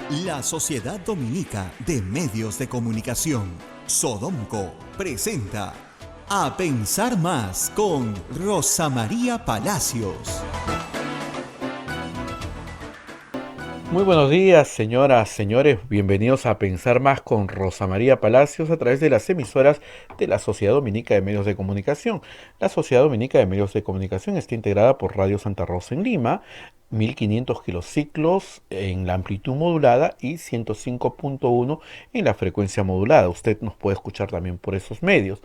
La Sociedad Dominica de Medios de Comunicación, Sodomco, presenta A Pensar Más con Rosa María Palacios. Muy buenos días, señoras, señores. Bienvenidos a Pensar Más con Rosa María Palacios a través de las emisoras de la Sociedad Dominica de Medios de Comunicación. La Sociedad Dominica de Medios de Comunicación está integrada por Radio Santa Rosa en Lima, 1500 kilociclos en la amplitud modulada y 105.1 en la frecuencia modulada. Usted nos puede escuchar también por esos medios.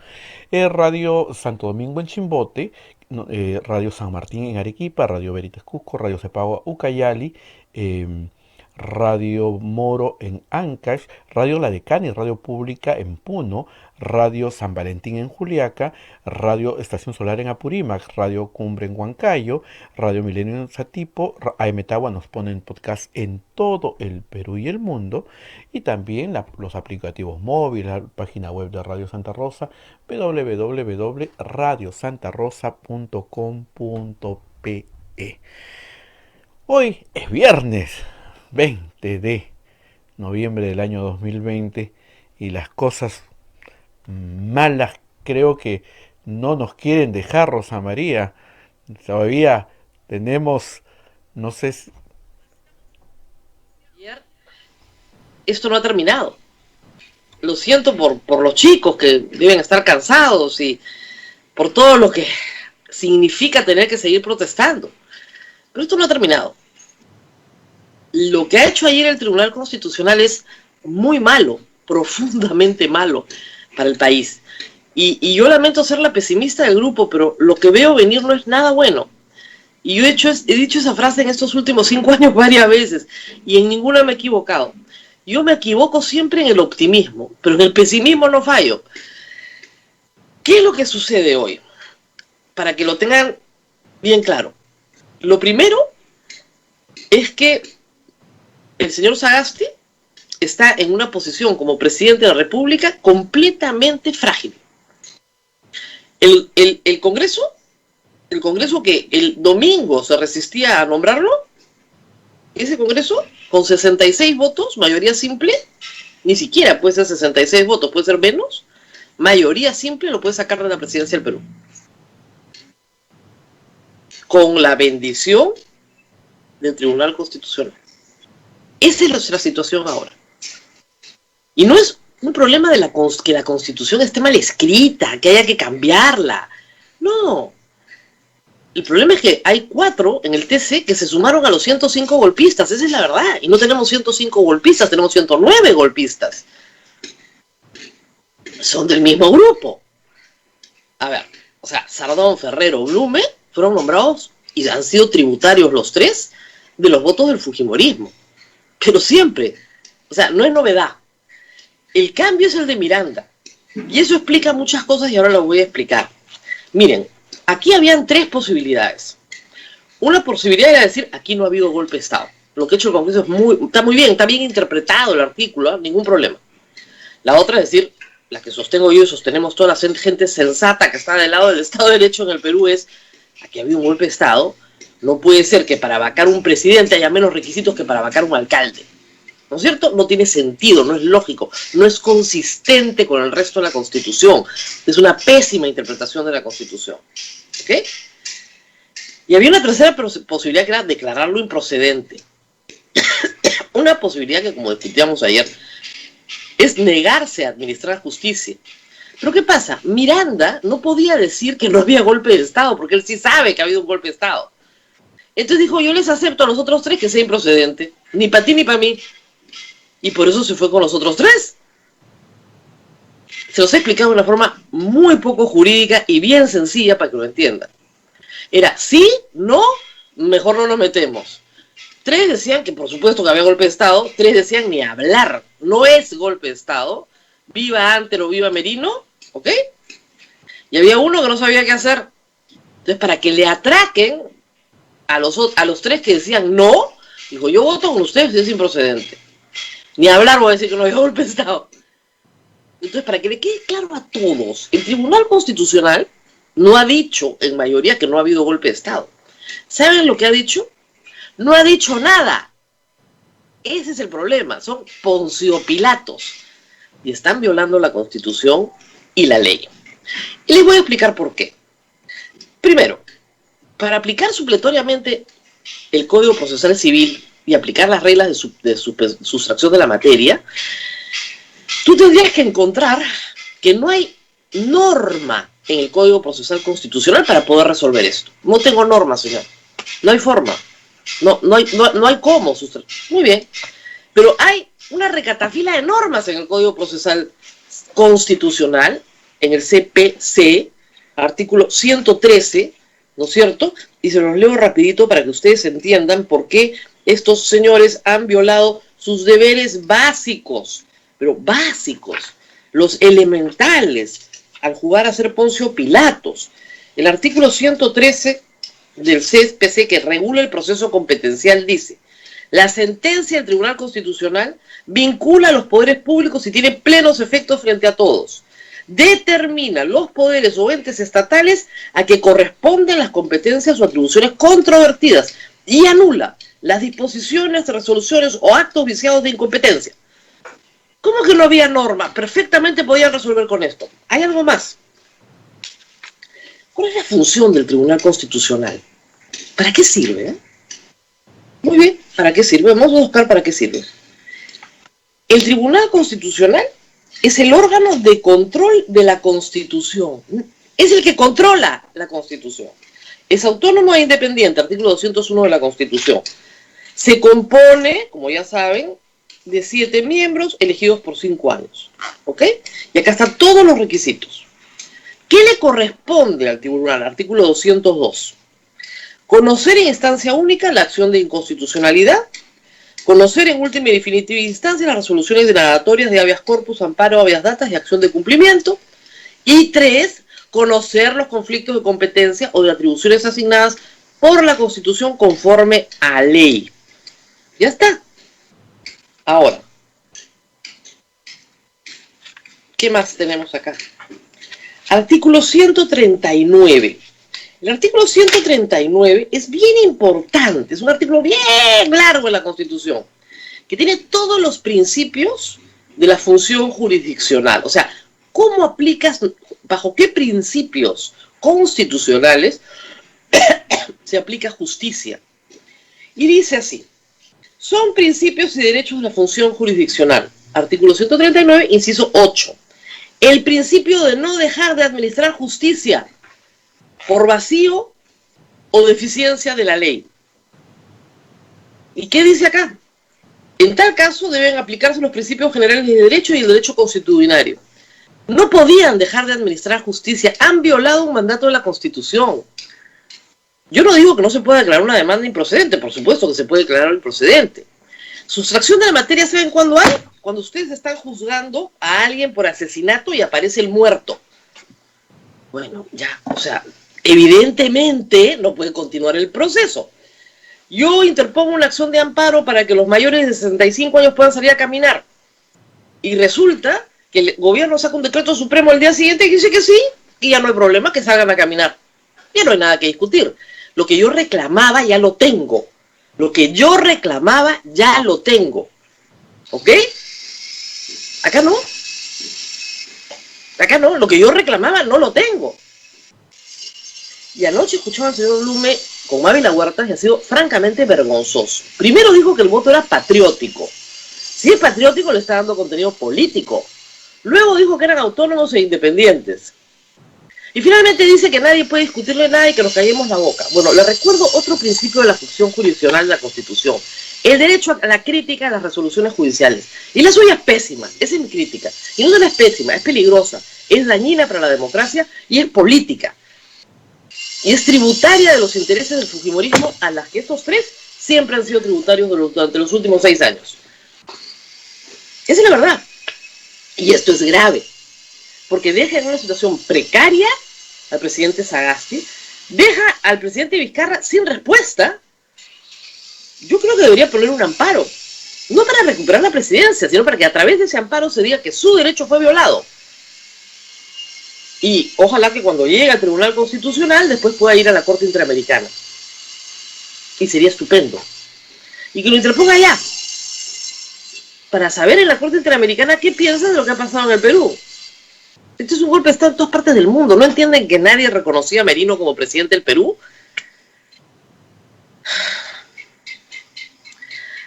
Radio Santo Domingo en Chimbote, Radio San Martín en Arequipa, Radio Veritas Cusco, Radio Cepagua Ucayali, Radio Moro en Ancash, Radio La Decana y Radio Pública en Puno, Radio San Valentín en Juliaca, Radio Estación Solar en Apurímac, Radio Cumbre en Huancayo, Radio Milenio en Satipo, AM Tagua nos ponen podcast en todo el Perú y el mundo, y también los aplicativos móviles, la página web de Radio Santa Rosa, www.radiosantarosa.com.pe. Hoy es viernes 20 de noviembre del año 2020 y las cosas malas creo que no nos quieren dejar, Rosa María. Todavía tenemos, no sé si... Esto no ha terminado. Lo siento por los chicos que deben estar cansados y por todo lo que significa tener que seguir protestando. Pero esto no ha terminado. Lo que ha hecho ayer el Tribunal Constitucional es muy malo, profundamente malo para el país. Y yo lamento ser la pesimista del grupo, pero lo que veo venir no es nada bueno. Y yo he dicho esa frase en estos últimos 5 años varias veces, y en ninguna me he equivocado. Yo me equivoco siempre en el optimismo, pero en el pesimismo no fallo. ¿Qué es lo que sucede hoy? Para que lo tengan bien claro. Lo primero es que el señor Sagasti está en una posición como presidente de la República completamente frágil. El Congreso que el domingo se resistía a nombrarlo, ese Congreso con 66 votos, mayoría simple, ni siquiera puede ser 66 votos, puede ser menos, mayoría simple lo puede sacar de la presidencia del Perú. Con la bendición del Tribunal Constitucional. Esa es nuestra situación ahora. Y no es un problema de que la Constitución esté mal escrita, que haya que cambiarla. No. El problema es que hay 4 en el TC que se sumaron a los 105 golpistas. Esa es la verdad. Y no tenemos 105 golpistas, tenemos 109 golpistas. Son del mismo grupo. A ver, o sea, Sardón, Ferrero, Blume fueron nombrados y han sido tributarios los 3 de los votos del fujimorismo. Pero siempre, o sea, no es novedad. El cambio es el de Miranda. Y eso explica muchas cosas y ahora lo voy a explicar. Miren, aquí habían 3 posibilidades. Una posibilidad era decir, aquí no ha habido golpe de Estado. Lo que ha hecho el Congreso está muy bien, está bien interpretado el artículo, ningún problema. La otra es decir, la que sostengo yo y sostenemos toda la gente sensata que está del lado del Estado de Derecho en el Perú es, aquí ha habido un golpe de Estado. No puede ser que para vacar un presidente haya menos requisitos que para vacar un alcalde. ¿No es cierto? No tiene sentido, no es lógico, no es consistente con el resto de la Constitución. Es una pésima interpretación de la Constitución. ¿Ok? Y había una tercera posibilidad que era declararlo improcedente. Una posibilidad que, como discutíamos ayer, es negarse a administrar justicia. Pero ¿qué pasa? Miranda no podía decir que no había golpe de Estado, porque él sí sabe que ha habido un golpe de Estado. Entonces dijo, yo les acepto a los otros 3 que sea improcedente. Ni para ti ni para mí. Y por eso se fue con los otros 3. Se los he explicado de una forma muy poco jurídica y bien sencilla para que lo entiendan. Era sí, no, mejor no nos metemos. 3 decían que por supuesto que había golpe de Estado. 3 decían ni hablar. No es golpe de Estado. Viva Antero, viva Merino. ¿Ok? Y había uno que no sabía qué hacer. Entonces para que le atraquen a los 3 que decían no, dijo, yo voto con ustedes si es improcedente. Ni hablar voy a decir que no había golpe de Estado. Entonces, para que le quede claro a todos, el Tribunal Constitucional no ha dicho en mayoría que no ha habido golpe de Estado. ¿Saben lo que ha dicho? No ha dicho nada. Ese es el problema, son Poncio Pilatos y están violando la Constitución y la ley. Y les voy a explicar por qué. Primero, para aplicar supletoriamente el Código Procesal Civil y aplicar las reglas de sustracción de la materia, tú tendrías que encontrar que no hay norma en el Código Procesal Constitucional para poder resolver esto. No tengo norma, señor. No hay forma. No hay cómo sustraer. Muy bien. Pero hay una recatafila de normas en el Código Procesal Constitucional, en el CPC, artículo 113, ¿no es cierto? Y se los leo rapidito para que ustedes entiendan por qué estos señores han violado sus deberes básicos, pero básicos, los elementales, al jugar a ser Poncio Pilatos. El artículo 113 del CPC, que regula el proceso competencial, dice: la sentencia del Tribunal Constitucional vincula a los poderes públicos y tiene plenos efectos frente a todos. Determina los poderes o entes estatales a que corresponden las competencias o atribuciones controvertidas y anula las disposiciones, resoluciones o actos viciados de incompetencia. ¿Cómo que no había norma? Perfectamente podían resolver con esto. Hay algo más. ¿Cuál es la función del Tribunal Constitucional? ¿Para qué sirve? Muy bien, ¿para qué sirve? Vamos a buscar para qué sirve. El Tribunal Constitucional es el órgano de control de la Constitución. Es el que controla la Constitución. Es autónomo e independiente, artículo 201 de la Constitución. Se compone, como ya saben, de 7 miembros elegidos por 5 años. ¿Ok? Y acá están todos los requisitos. ¿Qué le corresponde al tribunal? Artículo 202. Conocer en instancia única la acción de inconstitucionalidad, conocer en última y definitiva instancia las resoluciones derogatorias de habeas corpus, amparo, habeas datas y acción de cumplimiento. Y 3, conocer los conflictos de competencia o de atribuciones asignadas por la Constitución conforme a ley. Ya está. Ahora, ¿qué más tenemos acá? Artículo 139. El artículo 139 es bien importante, es un artículo bien largo en la Constitución, que tiene todos los principios de la función jurisdiccional. O sea, ¿cómo aplicas, bajo qué principios constitucionales se aplica justicia? Y dice así: son principios y derechos de la función jurisdiccional. Artículo 139, inciso 8. El principio de no dejar de administrar justicia por vacío o deficiencia de la ley. ¿Y qué dice acá? En tal caso deben aplicarse los principios generales de derecho y el derecho constitucionario. No podían dejar de administrar justicia, han violado un mandato de la Constitución. Yo no digo que no se pueda declarar una demanda improcedente, por supuesto que se puede declarar improcedente. Sustracción de la materia, ¿saben cuándo hay? Cuando ustedes están juzgando a alguien por asesinato y aparece el muerto. Bueno, ya, o sea, evidentemente no puede continuar el proceso. Yo interpongo una acción de amparo para que los mayores de 65 años puedan salir a caminar. Y resulta que el gobierno saca un decreto supremo al día siguiente y dice que sí, y ya no hay problema, que salgan a caminar. Ya no hay nada que discutir. Lo que yo reclamaba ya lo tengo. Lo que yo reclamaba ya lo tengo. ¿Ok? Acá no. Acá no. Lo que yo reclamaba no lo tengo. Y anoche escuchaba al señor Blume con Mávila Huertas y ha sido francamente vergonzoso. Primero dijo que el voto era patriótico. Si es patriótico, le está dando contenido político. Luego dijo que eran autónomos e independientes. Y finalmente dice que nadie puede discutirle nada y que nos callemos la boca. Bueno, le recuerdo otro principio de la función jurisdiccional de la Constitución: el derecho a la crítica a las resoluciones judiciales. Y la suya es pésima, esa es mi crítica. Y no solo es pésima, es peligrosa, es dañina para la democracia y es política. Y es tributaria de los intereses del fujimorismo, a las que estos tres siempre han sido tributarios durante los últimos 6 años. Esa es la verdad. Y esto es grave, porque deja en una situación precaria al presidente Sagasti, deja al presidente Vizcarra sin respuesta. Yo creo que debería poner un amparo, no para recuperar la presidencia, sino para que a través de ese amparo se diga que su derecho fue violado. Y ojalá que cuando llegue al Tribunal Constitucional después pueda ir a la Corte Interamericana. Y sería estupendo. Y que lo interponga allá. para saber en la Corte Interamericana qué piensan de lo que ha pasado en el Perú. Este es un golpe de Estado en todas partes del mundo. ¿No entienden que nadie reconocía a Merino como presidente del Perú?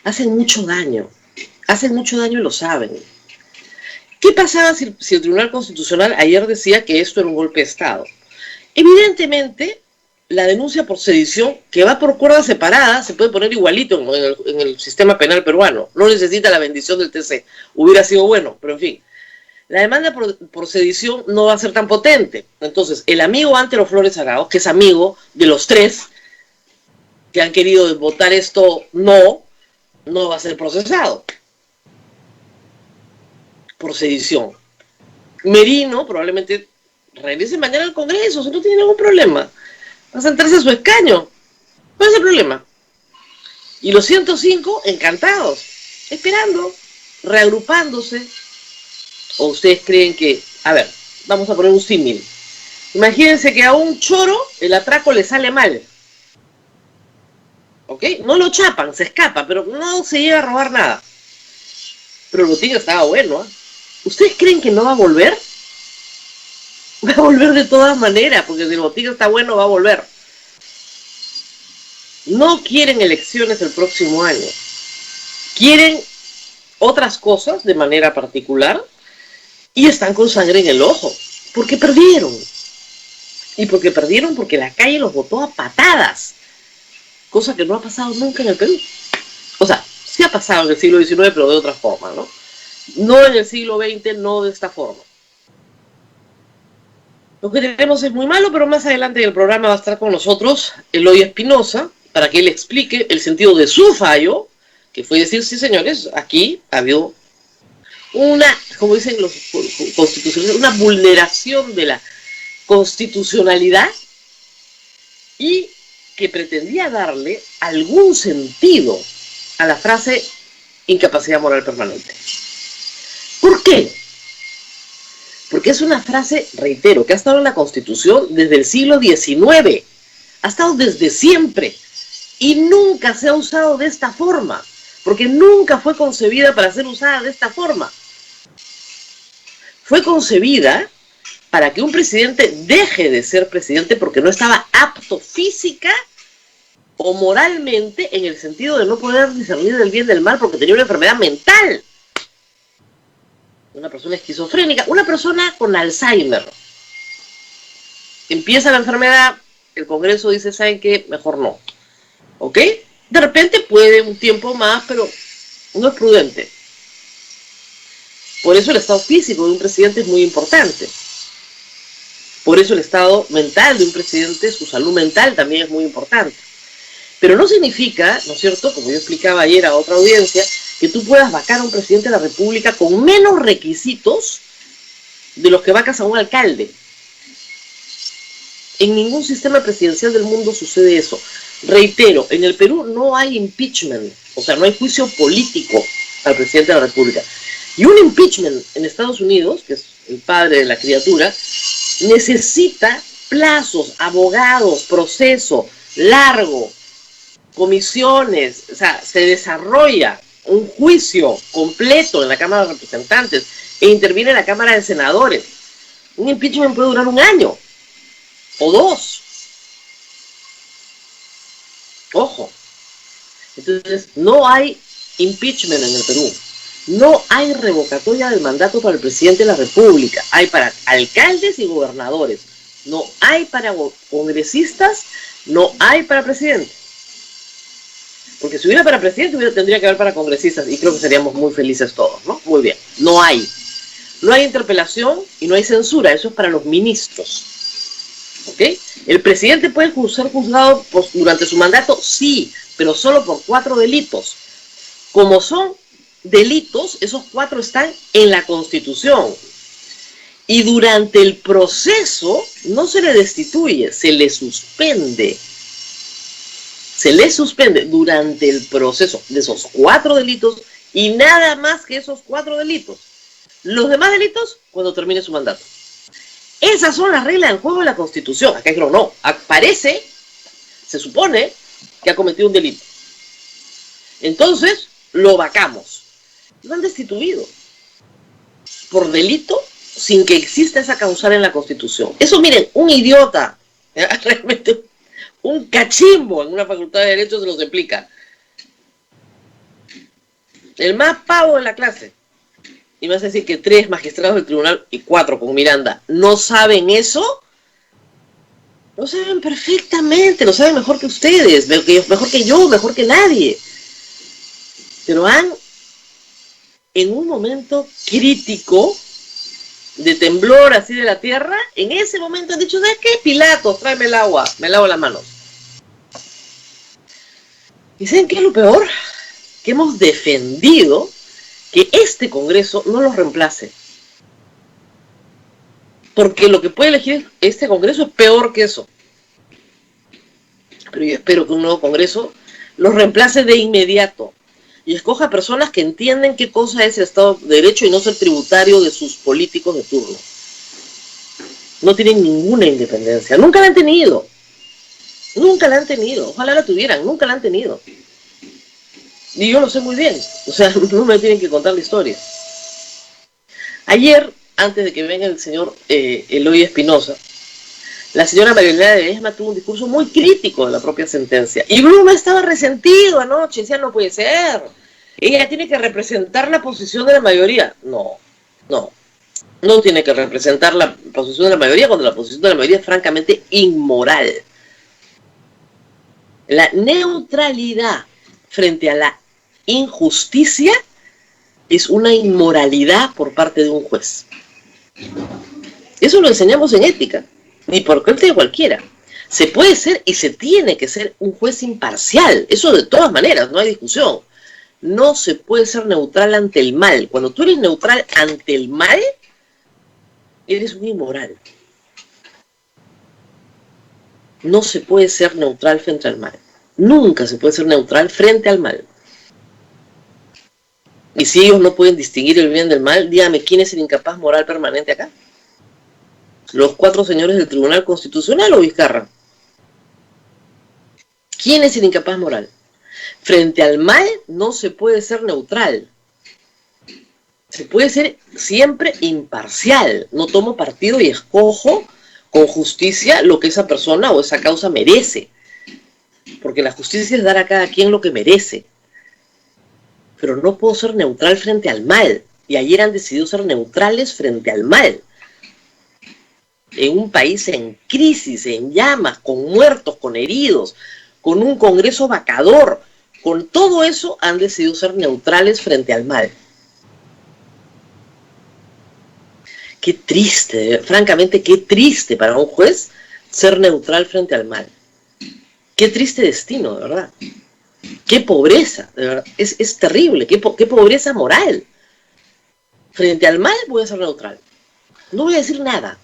Hacen mucho daño y lo saben. ¿Qué pasaba si el Tribunal Constitucional ayer decía que esto era un golpe de Estado? Evidentemente, la denuncia por sedición, que va por cuerda separada, se puede poner igualito en el sistema penal peruano. No necesita la bendición del TC. Hubiera sido bueno, pero en fin. La demanda por sedición no va a ser tan potente. Entonces, el amigo Antero Flores Arauz, que es amigo de los tres que han querido votar esto no va a ser procesado por sedición. Merino probablemente regrese mañana al Congreso, o sea, no tiene ningún problema. Va a sentarse a su escaño. ¿Cuál es el problema? Y los 105 encantados, esperando, reagrupándose. ¿O ustedes creen que, a ver, vamos a poner un símil? Imagínense que a un choro el atraco le sale mal. ¿Ok? No lo chapan, se escapa, pero no se llega a robar nada. Pero el botín estaba bueno, ¿eh? ¿Ustedes creen que no va a volver? Va a volver de todas maneras, porque si el botín está bueno, va a volver. No quieren elecciones el próximo año. Quieren otras cosas de manera particular y están con sangre en el ojo, porque perdieron. Y porque perdieron porque la calle los votó a patadas, cosa que no ha pasado nunca en el Perú. O sea, sí ha pasado en el siglo XIX, pero de otra forma, ¿no? No en el siglo XX, no de esta forma. Lo que tenemos es muy malo, pero más adelante en el programa va a estar con nosotros Eloy Espinosa, para que él explique el sentido de su fallo, que fue decir, sí señores, aquí ha habido una, como dicen los constitucionalistas, una vulneración de la constitucionalidad y que pretendía darle algún sentido a la frase incapacidad moral permanente. ¿Por qué? Porque es una frase, reitero, que ha estado en la Constitución desde el siglo XIX, ha estado desde siempre y nunca se ha usado de esta forma, porque nunca fue concebida para ser usada de esta forma. Fue concebida para que un presidente deje de ser presidente porque no estaba apto física o moralmente, en el sentido de no poder discernir del bien del mal porque tenía una enfermedad mental. Una persona esquizofrénica, una persona con Alzheimer. Empieza la enfermedad, el Congreso dice, ¿saben qué? Mejor no. ¿Ok? De repente puede un tiempo más, pero no es prudente. Por eso el estado físico de un presidente es muy importante. Por eso el estado mental de un presidente, su salud mental también es muy importante. Pero no significa, ¿no es cierto?, como yo explicaba ayer a otra audiencia, que tú puedas vacar a un presidente de la República con menos requisitos de los que vacas a un alcalde. En ningún sistema presidencial del mundo sucede eso. Reitero, en el Perú no hay impeachment, o sea, no hay juicio político al presidente de la República. Y un impeachment en Estados Unidos, que es el padre de la criatura, necesita plazos, abogados, proceso largo, comisiones, o sea, se desarrolla un juicio completo en la Cámara de Representantes e interviene la Cámara de Senadores. Un impeachment puede durar 1 año o 2. Ojo. Entonces, no hay impeachment en el Perú. No hay revocatoria del mandato para el presidente de la República. Hay para alcaldes y gobernadores. No hay para congresistas, no hay para presidente. Porque si hubiera para presidente, tendría que haber para congresistas. Y creo que seríamos muy felices todos, ¿no? Muy bien. No hay. No hay interpelación y no hay censura. Eso es para los ministros. ¿Ok? ¿El presidente puede ser juzgado durante su mandato? Sí, pero solo por 4 delitos. Como son delitos, esos 4 están en la Constitución. Y durante el proceso no se le destituye, se le suspende. Se le suspende durante el proceso de esos 4 delitos y nada más que esos 4 delitos. Los demás delitos, cuando termine su mandato. Esas son las reglas del juego de la Constitución. Acá creo no. Parece, se supone que ha cometido un delito. Entonces, lo vacamos. Lo han destituido por delito sin que exista esa causal en la Constitución. Eso, miren, un idiota, realmente un cachimbo en una facultad de Derecho se los explica. El más pavo de la clase. Y me vas a decir que 3 magistrados del tribunal y 4 con Miranda no saben eso. Lo saben perfectamente, lo saben mejor que ustedes, mejor que yo, mejor que nadie. Pero en un momento crítico de temblor así de la tierra, en ese momento han dicho, ¿sabes qué? Pilatos, tráeme el agua, me lavo las manos. ¿Y saben qué es lo peor? Que hemos defendido que este Congreso no los reemplace. Porque lo que puede elegir este Congreso es peor que eso. Pero yo espero que un nuevo Congreso los reemplace de inmediato y escoja personas que entienden qué cosa es el Estado de Derecho y no ser tributario de sus políticos de turno. No tienen ninguna independencia. Nunca la han tenido. Nunca la han tenido. Ojalá la tuvieran. Nunca la han tenido. Y yo lo sé muy bien. O sea, no me tienen que contar la historia. Ayer, antes de que venga el señor Eloy Espinosa, la señora María Elena Ledesma tuvo un discurso muy crítico de la propia sentencia. Y Bluma estaba resentido anoche, decía, no puede ser. Ella tiene que representar la posición de la mayoría. No tiene que representar la posición de la mayoría cuando la posición de la mayoría es francamente inmoral. La neutralidad frente a la injusticia es una inmoralidad por parte de un juez. Eso lo enseñamos en ética. Ni por parte de cualquiera. Se puede ser y se tiene que ser un juez imparcial. Eso de todas maneras, no hay discusión. No se puede ser neutral ante el mal. Cuando tú eres neutral ante el mal, eres un inmoral. No se puede ser neutral frente al mal. Nunca se puede ser neutral frente al mal. Y si ellos no pueden distinguir el bien del mal, dígame, ¿quién es el incapaz moral permanente acá? ¿Los 4 señores del Tribunal Constitucional o Vizcarra? ¿Quién es el incapaz moral? Frente al mal no se puede ser neutral. Se puede ser siempre imparcial. No tomo partido y escojo con justicia lo que esa persona o esa causa merece. Porque la justicia es dar a cada quien lo que merece. Pero no puedo ser neutral frente al mal. Y ayer han decidido ser neutrales frente al mal. En un país en crisis, en llamas, con muertos, con heridos, con un Congreso vacador, con todo eso han decidido ser neutrales frente al mal. Qué triste, francamente, qué triste para un juez ser neutral frente al mal. Qué triste destino, de verdad. Qué pobreza, de verdad. Es terrible, qué pobreza moral. Frente al mal voy a ser neutral. No voy a decir nada.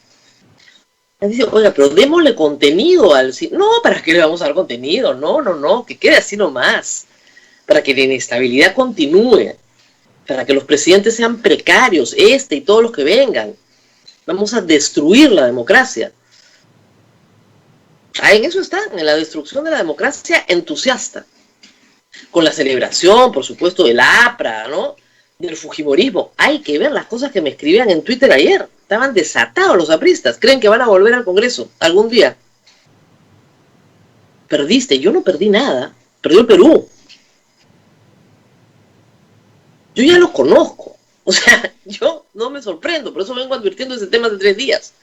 Dice, oiga, pero démosle contenido al... No, ¿para qué le vamos a dar contenido? No, que quede así nomás. Para que la inestabilidad continúe. Para que los presidentes sean precarios, y todos los que vengan. Vamos a destruir la democracia. En eso está, en la destrucción de la democracia entusiasta. Con la celebración, por supuesto, del APRA, ¿no? Del fujimorismo. Hay que ver las cosas que me escribían en Twitter ayer. Estaban desatados los apristas. Creen que van a volver al Congreso algún día. Perdiste. Yo no perdí nada. Perdió el Perú. Yo ya lo conozco. O sea, yo no me sorprendo. Por eso vengo advirtiendo ese tema de 3 días.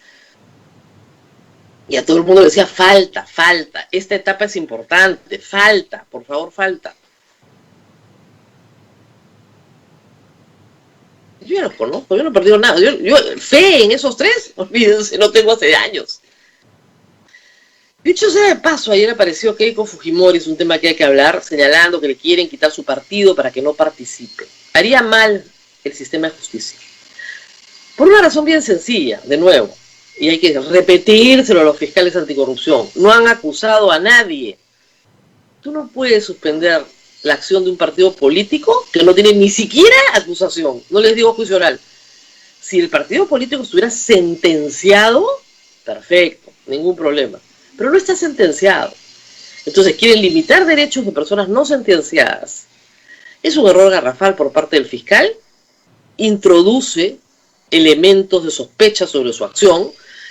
Y a todo el mundo le decía, falta. Esta etapa es importante. Falta, por favor, falta. Yo ya los conozco, yo no he perdido nada. Yo fe en esos 3, olvídense, no tengo hace años. Dicho sea de paso, ayer apareció Keiko Fujimori, es un tema que hay que hablar, señalando que le quieren quitar su partido para que no participe. Haría mal el sistema de justicia. Por una razón bien sencilla, de nuevo, y hay que repetírselo a los fiscales anticorrupción. No han acusado a nadie. Tú no puedes suspender la acción de un partido político que no tiene ni siquiera acusación. No les digo juicio oral. Si el partido político estuviera sentenciado, perfecto, ningún problema. Pero no está sentenciado. Entonces quieren limitar derechos de personas no sentenciadas. Es un error garrafal por parte del fiscal introduce elementos de sospecha sobre su acción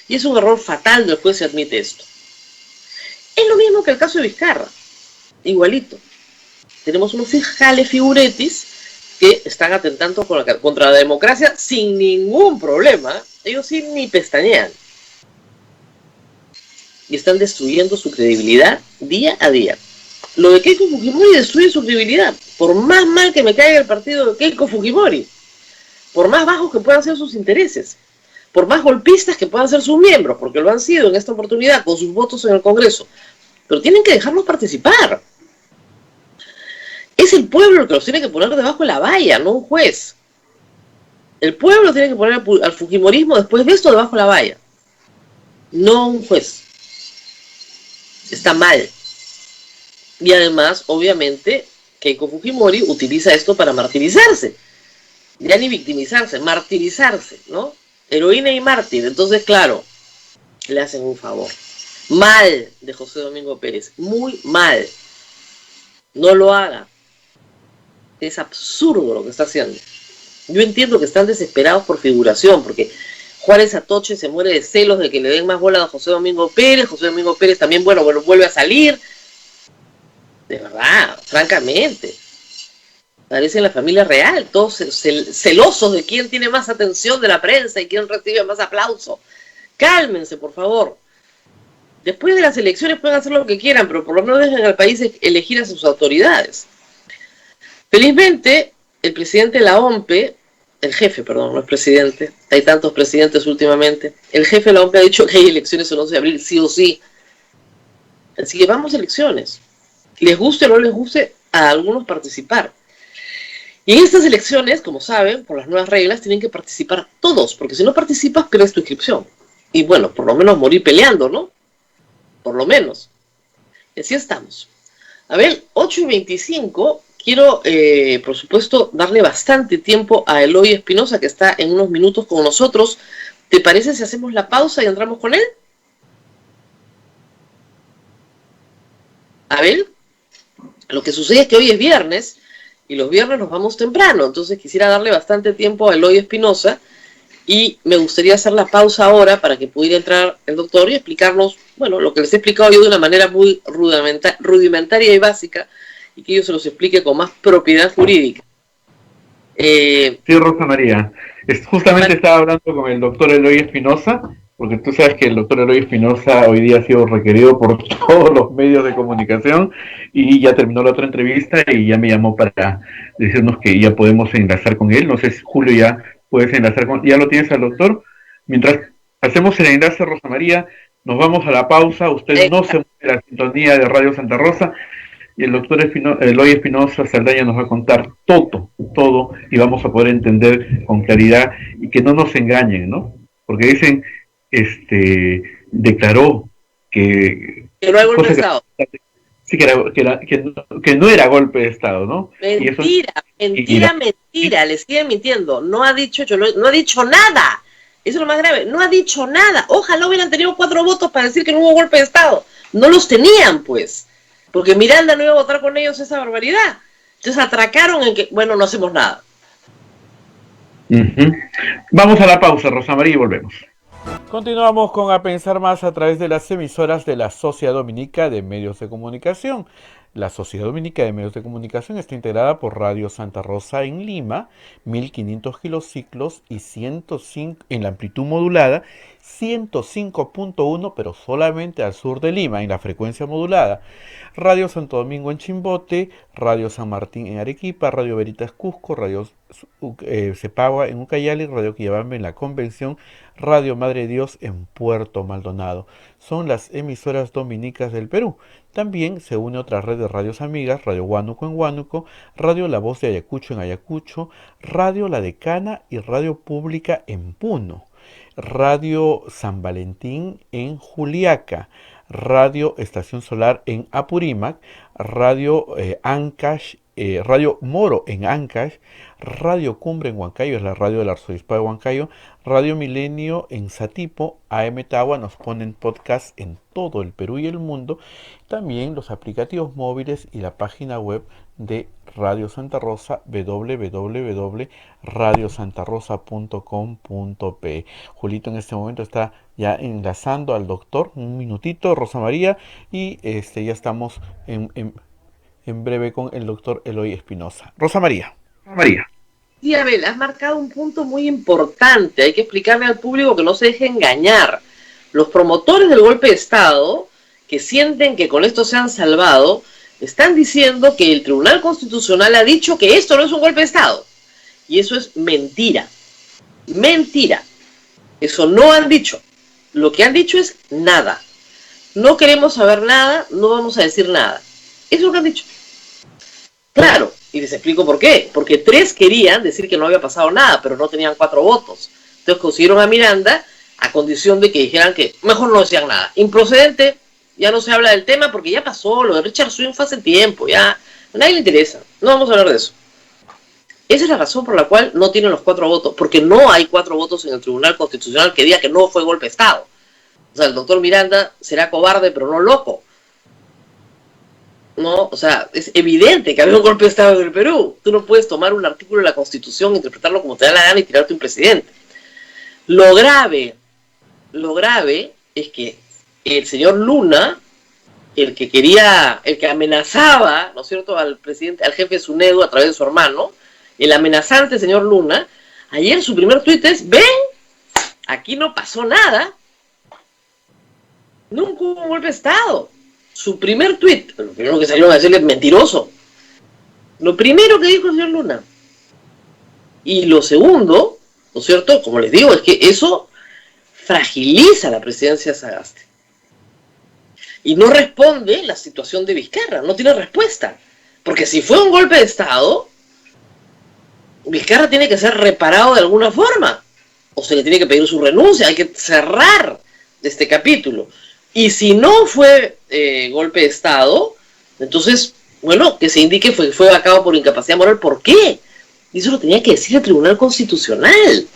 y es un error fatal del juez si admite esto. Es lo mismo que el caso de Vizcarra, igualito. Tenemos unos fiscales figuretis que están atentando contra la democracia sin ningún problema. Ellos sí ni pestañean. Y están destruyendo su credibilidad día a día. Lo de Keiko Fujimori destruye su credibilidad. Por más mal que me caiga el partido de Keiko Fujimori, por más bajos que puedan ser sus intereses, por más golpistas que puedan ser sus miembros, porque lo han sido en esta oportunidad con sus votos en el Congreso, pero tienen que dejarlos participar. Es el pueblo el que los tiene que poner debajo de la valla, no un juez. El pueblo tiene que poner al fujimorismo después de esto debajo de la valla, no un juez. Está mal. Y además, obviamente, Keiko Fujimori utiliza esto para martirizarse. Ya ni victimizarse, martirizarse, ¿no? Heroína y mártir. Entonces, claro, le hacen un favor. Mal de José Domingo Pérez. Muy mal. No lo haga. Es absurdo lo que está haciendo. Yo entiendo que están desesperados por figuración, porque Juárez Atoche se muere de celos de que le den más bola a José Domingo Pérez. José Domingo Pérez también, bueno, vuelve a salir. De verdad, francamente. Parecen la familia real, todos celosos de quién tiene más atención de la prensa y quién recibe más aplauso. Cálmense, por favor. Después de las elecciones pueden hacer lo que quieran, pero por lo menos dejen al país elegir a sus autoridades. Felizmente, el presidente de la OMPE, el jefe, perdón, no es presidente, hay tantos presidentes últimamente, el jefe de la OMPE ha dicho que hay elecciones el 11 de abril, sí o sí. Así que vamos a elecciones. Les guste o no les guste, a algunos participar. Y en estas elecciones, como saben, por las nuevas reglas, tienen que participar todos, porque si no participas, pierdes tu inscripción. Y bueno, por lo menos morir peleando, ¿no? Por lo menos. Y así estamos. A ver, 8:25, quiero, por supuesto, darle bastante tiempo a Eloy Espinosa, que está en unos minutos con nosotros. ¿Te parece si hacemos la pausa y entramos con él? A ver, lo que sucede es que hoy es viernes, y los viernes nos vamos temprano, entonces quisiera darle bastante tiempo a Eloy Espinosa y me gustaría hacer la pausa ahora para que pudiera entrar el doctor y explicarnos, bueno, lo que les he explicado yo de una manera muy rudimentaria y básica y que ellos se los explique con más propiedad jurídica. Sí, Rosa María. Justamente estaba hablando con el doctor Eloy Espinosa, porque tú sabes que el doctor Eloy Espinosa hoy día ha sido requerido por todos los medios de comunicación y ya terminó la otra entrevista y ya me llamó para decirnos que ya podemos enlazar con él. No sé si Julio ya puedes enlazar con... ¿Ya lo tienes al doctor? Mientras hacemos el enlace, Rosa María, nos vamos a la pausa. Usted no se mueve de la sintonía de Radio Santa Rosa. Y el doctor Eloy Espinosa Saldaña nos va a contar todo, y vamos a poder entender con claridad y que no nos engañen, ¿no? Porque dicen, declaró que no hay golpe de Estado. Sí, que no era golpe de Estado, ¿no? Mentira, le siguen mintiendo. No ha dicho nada. Eso es lo más grave. No ha dicho nada. Ojalá hubieran tenido 4 votos para decir que no hubo golpe de Estado. No los tenían, pues. Porque Miranda no iba a votar con ellos esa barbaridad. Entonces atracaron en que, bueno, no hacemos nada. Vamos a la pausa, Rosa María, y volvemos. Continuamos con A Pensar Más a través de las emisoras de la Sociedad Dominica de Medios de Comunicación. La Sociedad Dominica de Medios de Comunicación está integrada por Radio Santa Rosa en Lima, 1500 kilociclos y 105 en la amplitud modulada, 105.1 pero solamente al sur de Lima en la frecuencia modulada. Radio Santo Domingo en Chimbote, Radio San Martín en Arequipa, Radio Veritas Cusco, Radio Cepagua en Ucayali, Radio Quillabamba en la Convención, Radio Madre de Dios en Puerto Maldonado. Son las emisoras dominicas del Perú. También se une otra red de radios amigas, Radio Huánuco en Huánuco, Radio La Voz de Ayacucho en Ayacucho, Radio La Decana y Radio Pública en Puno, Radio San Valentín en Juliaca, Radio Estación Solar en Apurímac, Radio Ancash, Radio Moro en Ancash, Radio Cumbre en Huancayo, es la radio del Arzobispado de Huancayo, Radio Milenio en Satipo, AM Tagua nos ponen podcast en todo el Perú y el mundo, también los aplicativos móviles y la página web de Radio Santa Rosa, www.radiosantarosa.com.pe. Julito en este momento está ya enlazando al doctor. Un minutito, Rosa María, y ya estamos en breve con el doctor Eloy Espinosa. Rosa María. Sí, Abel, has marcado un punto muy importante. Hay que explicarle al público que no se deje engañar. Los promotores del golpe de Estado, que sienten que con esto se han salvado, están diciendo que el Tribunal Constitucional ha dicho que esto no es un golpe de Estado. Y eso es mentira. Mentira. Eso no han dicho. Lo que han dicho es nada. No queremos saber nada, no vamos a decir nada. Eso es lo que han dicho. Claro, y les explico por qué. Porque 3 querían decir que no había pasado nada, pero no tenían 4 votos. Entonces consiguieron a Miranda a condición de que dijeran que mejor no decían nada. Improcedente, ya no se habla del tema porque ya pasó, lo de Richard Swing fue hace tiempo, ya a nadie le interesa. No vamos a hablar de eso. Esa es la razón por la cual no tienen los 4 votos, porque no hay 4 votos en el Tribunal Constitucional que diga que no fue golpe de Estado. O sea, el doctor Miranda será cobarde, pero no loco. No, o sea, es evidente que había un golpe de Estado en el Perú. Tú no puedes tomar un artículo de la Constitución, interpretarlo como te da la gana y tirarte un presidente. Lo grave es que el señor Luna, el que amenazaba, ¿no es cierto?, al presidente, al jefe SUNEDU a través de su hermano, el amenazante señor Luna, ayer su primer tuit es: ven, aquí no pasó nada, nunca hubo un golpe de Estado. Su primer tuit, lo primero que salieron a decirle es mentiroso. Lo primero que dijo el señor Luna. Y lo segundo, ¿no es cierto?, como les digo, es que eso fragiliza la presidencia de Sagasti. Y no responde la situación de Vizcarra, no tiene respuesta. Porque si fue un golpe de Estado, Vizcarra tiene que ser reparado de alguna forma. O se le tiene que pedir su renuncia, hay que cerrar este capítulo. Y si no fue golpe de Estado, entonces, bueno, que se indique fue vacado por incapacidad moral. ¿Por qué? Y eso lo tenía que decir el Tribunal Constitucional.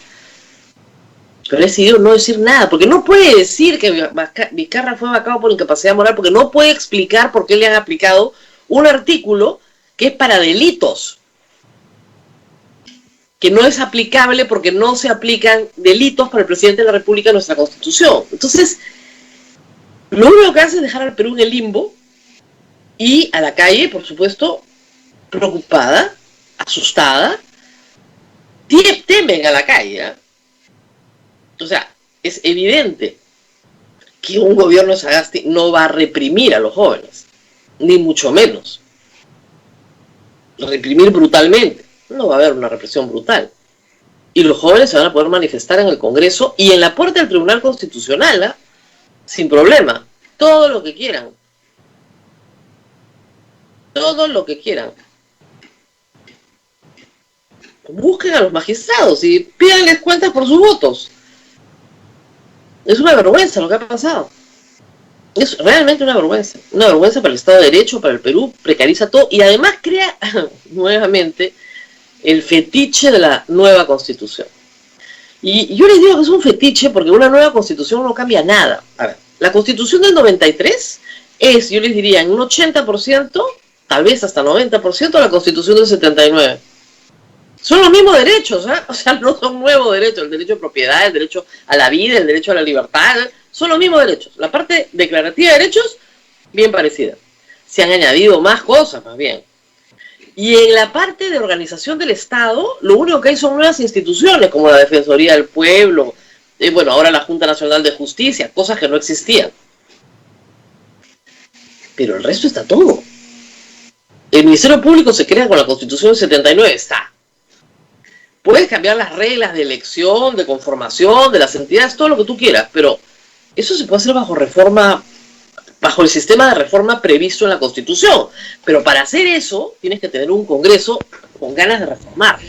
Pero ha decidido no decir nada, porque no puede decir que Vizcarra fue vacado por incapacidad moral, porque no puede explicar por qué le han aplicado un artículo que es para delitos, que no es aplicable porque no se aplican delitos para el presidente de la República en nuestra Constitución. Entonces, lo único que hace es dejar al Perú en el limbo y a la calle, por supuesto, preocupada, asustada, temen a la calle, ¿eh? O sea, es evidente que un gobierno de Sagasti no va a reprimir a los jóvenes, ni mucho menos. Reprimir brutalmente. No va a haber una represión brutal. Y los jóvenes se van a poder manifestar en el Congreso y en la puerta del Tribunal Constitucional, ¿eh?, sin problema. Todo lo que quieran. Todo lo que quieran. Busquen a los magistrados y pídanles cuentas por sus votos. Es una vergüenza lo que ha pasado. Es realmente una vergüenza. Una vergüenza para el Estado de Derecho, para el Perú, precariza todo y además crea nuevamente el fetiche de la nueva Constitución. Y yo les digo que es un fetiche porque una nueva Constitución no cambia nada. A ver, la Constitución del 93 es, yo les diría, en un 80%, tal vez hasta 90%, la Constitución del 79. Son los mismos derechos, ¿eh? O sea, no son nuevos derechos. El derecho de propiedad, el derecho a la vida, el derecho a la libertad, son los mismos derechos. La parte declarativa de derechos, bien parecida. Se han añadido más cosas, más bien. Y en la parte de organización del Estado, lo único que hay son nuevas instituciones, como la Defensoría del Pueblo, bueno, ahora la Junta Nacional de Justicia, cosas que no existían. Pero el resto está todo. El Ministerio Público se crea con la Constitución del 79, está. Puedes cambiar las reglas de elección, de conformación, de las entidades, todo lo que tú quieras, pero eso se puede hacer bajo reforma, bajo el sistema de reforma previsto en la Constitución. Pero para hacer eso, tienes que tener un Congreso con ganas de reformar.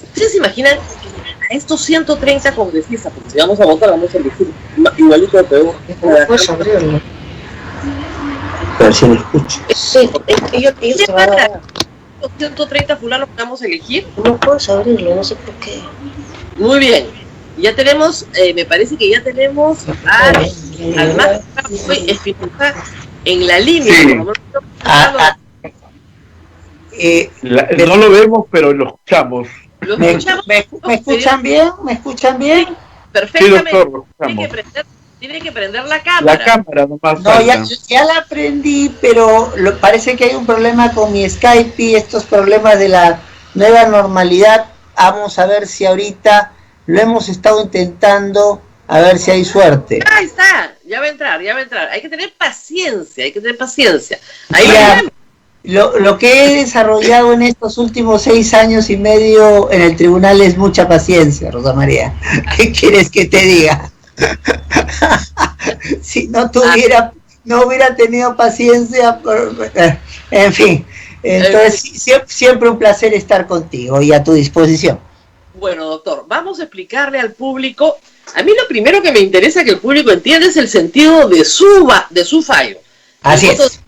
¿Ustedes se imaginan a estos 130 congresistas, porque si vamos a votar, vamos a elegir igualito de peor? Puedes abrirlo. A ver si me escucha. Ellos se van a... Los 130 fulanos que vamos a elegir. No puedes abrirlo, no sé por qué. Muy bien. Ya tenemos, me parece que ya tenemos al más Espinosa en la línea. Sí. No lo vemos, pero lo escuchamos. ¿Lo ¿Me escuchamos? escuchan bien? ¿Me escuchan bien? Sí, Perfectamente. doctor, lo Tiene escuchamos. tiene que prender la La cámara. cámara nomás No, ya, falta. ya la aprendí, pero parece que hay un problema con mi Skype y estos problemas de la nueva normalidad. Vamos a ver si ahorita lo hemos estado intentando, a ver si hay suerte. Ahí está, ya va a entrar, ya va a entrar. Hay que tener paciencia, hay que tener paciencia. Ahí Ya, va. lo que he desarrollado en estos últimos 6 años y medio en el tribunal es mucha paciencia, Rosa María. ¿Qué quieres que te diga? Si no hubiera tenido paciencia, en fin. Entonces, siempre un placer estar contigo y a tu disposición. Bueno, doctor, vamos a explicarle al público. A mí lo primero que me interesa que el público entienda es el sentido de su fallo. Así es.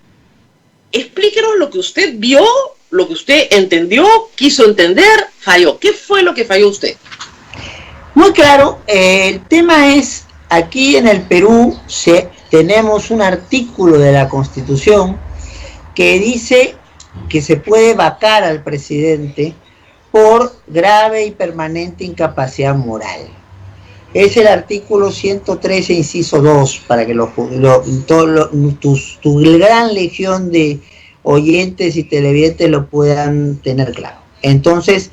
Explíquenos lo que usted vio, lo que usted entendió, quiso entender, falló. ¿Qué fue lo que falló usted? Muy claro, el tema es, aquí en el Perú tenemos un artículo de la Constitución que dice que se puede vacar al presidente por grave y permanente incapacidad moral. Es el artículo 113, inciso 2, para que tu gran legión de oyentes y televidentes lo puedan tener claro. Entonces,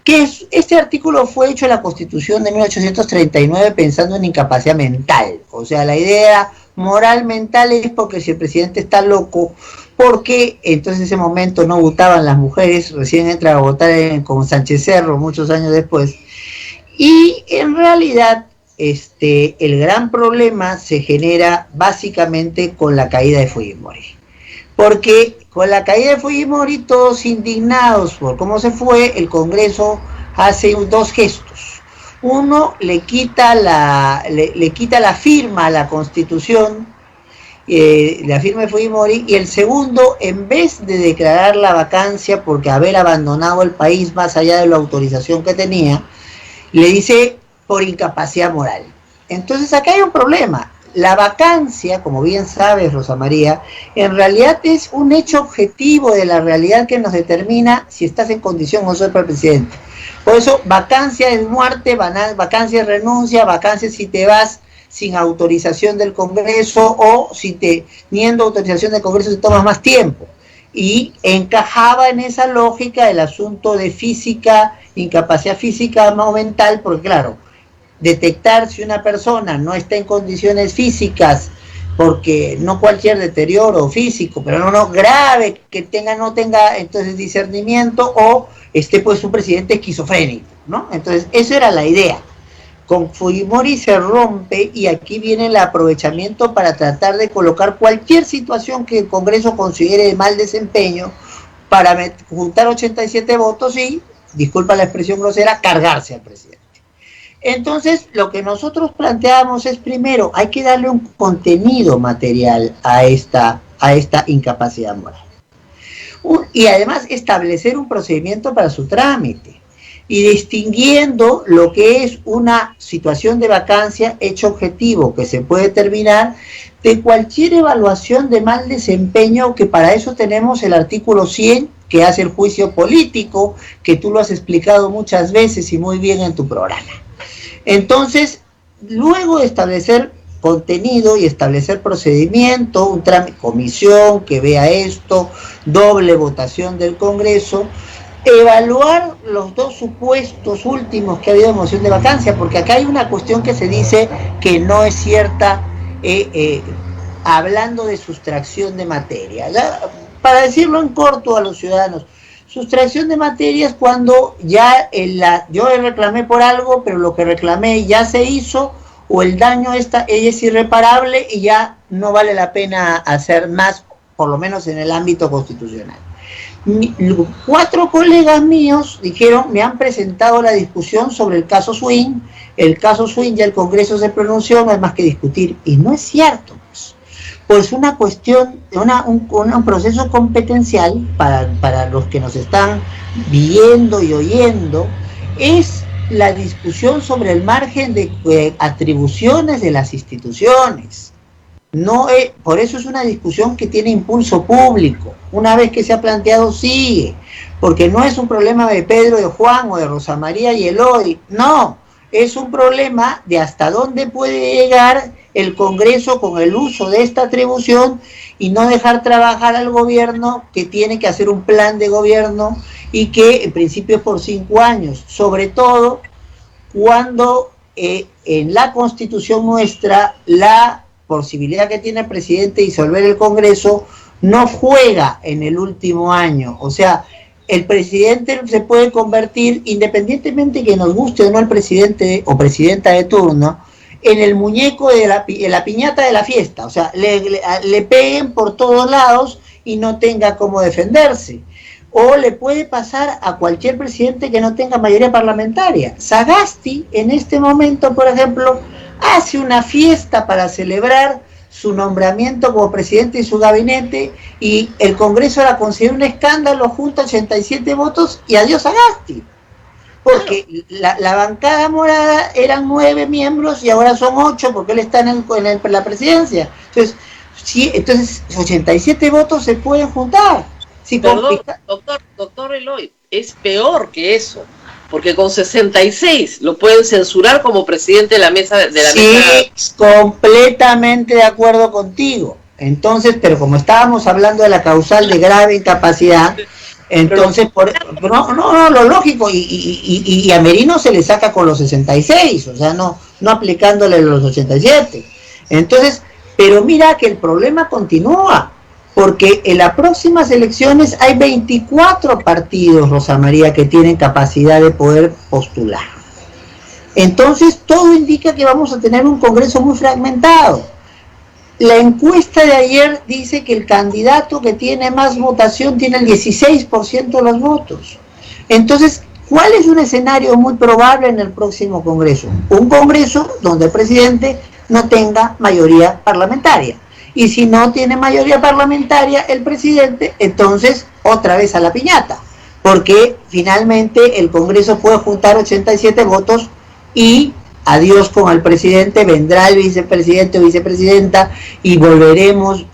este artículo fue hecho en la Constitución de 1839 pensando en incapacidad mental. O sea, la idea moral mental es porque si el presidente está loco, porque entonces en ese momento no votaban las mujeres, recién entran a votar con Sánchez Cerro muchos años después. Y en realidad el gran problema se genera básicamente con la caída de Fujimori. Porque con la caída de Fujimori, todos indignados por cómo se fue, el Congreso hace 2 gestos. Uno, le quita la firma a la Constitución, la firma de Fujimori, y el segundo, en vez de declarar la vacancia porque haber abandonado el país más allá de la autorización que tenía, le dice por incapacidad moral. Entonces acá hay un problema. La vacancia, como bien sabes, Rosa María, en realidad es un hecho objetivo de la realidad que nos determina si estás en condición o no ser presidente. Por eso, vacancia es muerte, vacancia es renuncia, vacancia es si te vas sin autorización del Congreso o si teniendo autorización del Congreso te tomas más tiempo. Y encajaba en esa lógica el asunto de física, incapacidad física o mental, porque claro, detectar si una persona no está en condiciones físicas, porque no cualquier deterioro físico, pero no grave, que no tenga entonces discernimiento o esté pues un presidente esquizofrénico, ¿no? Entonces, eso era la idea. Con Fujimori se rompe y aquí viene el aprovechamiento para tratar de colocar cualquier situación que el Congreso considere de mal desempeño para juntar 87 votos y, disculpa la expresión grosera, cargarse al presidente. Entonces, lo que nosotros planteamos es, primero, hay que darle un contenido material a esta incapacidad moral. Y además establecer un procedimiento para su trámite. Y distinguiendo lo que es una situación de vacancia, hecho objetivo, que se puede terminar, de cualquier evaluación de mal desempeño, que para eso tenemos el artículo 100, que hace el juicio político, que tú lo has explicado muchas veces y muy bien en tu programa. Entonces, luego de establecer contenido y establecer procedimiento, un trámite, comisión que vea esto, doble votación del Congreso, evaluar los 2 supuestos últimos que ha habido de moción de vacancia, porque acá hay una cuestión que se dice que no es cierta, hablando de sustracción de materia. Para decirlo en corto a los ciudadanos, sustracción de materia es cuando ya yo reclamé por algo, pero lo que reclamé ya se hizo, o el daño es irreparable y ya no vale la pena hacer más, por lo menos en el ámbito constitucional. 4 colegas míos me han presentado la discusión sobre el caso Swing. El caso Swing ya el Congreso se pronunció, no hay más que discutir, y no es cierto. Pues una cuestión, un proceso competencial para los que nos están viendo y oyendo, es la discusión sobre el margen de atribuciones de las instituciones. No es, por eso es una discusión que tiene impulso público. Una vez que se ha planteado, sigue. Porque no es un problema de Pedro, de Juan o de Rosa María y Eloy. No, es un problema de hasta dónde puede llegar el Congreso con el uso de esta atribución y no dejar trabajar al gobierno, que tiene que hacer un plan de gobierno y que en principio es por 5 años. Sobre todo cuando en la Constitución nuestra la posibilidad que tiene el presidente de disolver el Congreso no juega en el último año. O sea, el presidente se puede convertir, independientemente que nos guste o no el presidente o presidenta de turno, en el muñeco de la piñata de la fiesta. O sea, le peguen por todos lados y no tenga cómo defenderse. O le puede pasar a cualquier presidente que no tenga mayoría parlamentaria. Sagasti, en este momento, por ejemplo, hace una fiesta para celebrar su nombramiento como presidente y su gabinete, y el Congreso la considera un escándalo, junta 87 votos y adiós Sagasti. Porque la bancada morada eran 9 miembros y ahora son 8 porque él está en la presidencia. Entonces 87 votos se pueden juntar. Si Perdón, doctor Eloy, es peor que eso, porque con 66 lo pueden censurar como presidente de la mesa. Sí, completamente de acuerdo contigo. Entonces, pero como estábamos hablando de la causal de grave incapacidad, entonces, lo lógico, y a Merino se le saca con los 66, o sea, no aplicándole los 87. Entonces, pero mira que el problema continúa, porque en las próximas elecciones hay 24 partidos, Rosa María, que tienen capacidad de poder postular. Entonces, todo indica que vamos a tener un Congreso muy fragmentado. La encuesta de ayer dice que el candidato que tiene más votación tiene el 16% de los votos. Entonces, ¿cuál es un escenario muy probable en el próximo Congreso? Un Congreso donde el presidente no tenga mayoría parlamentaria. Y si no tiene mayoría parlamentaria el presidente, entonces otra vez a la piñata. Porque finalmente el Congreso puede juntar 87 votos y adiós con el presidente, vendrá el vicepresidente o vicepresidenta y podemos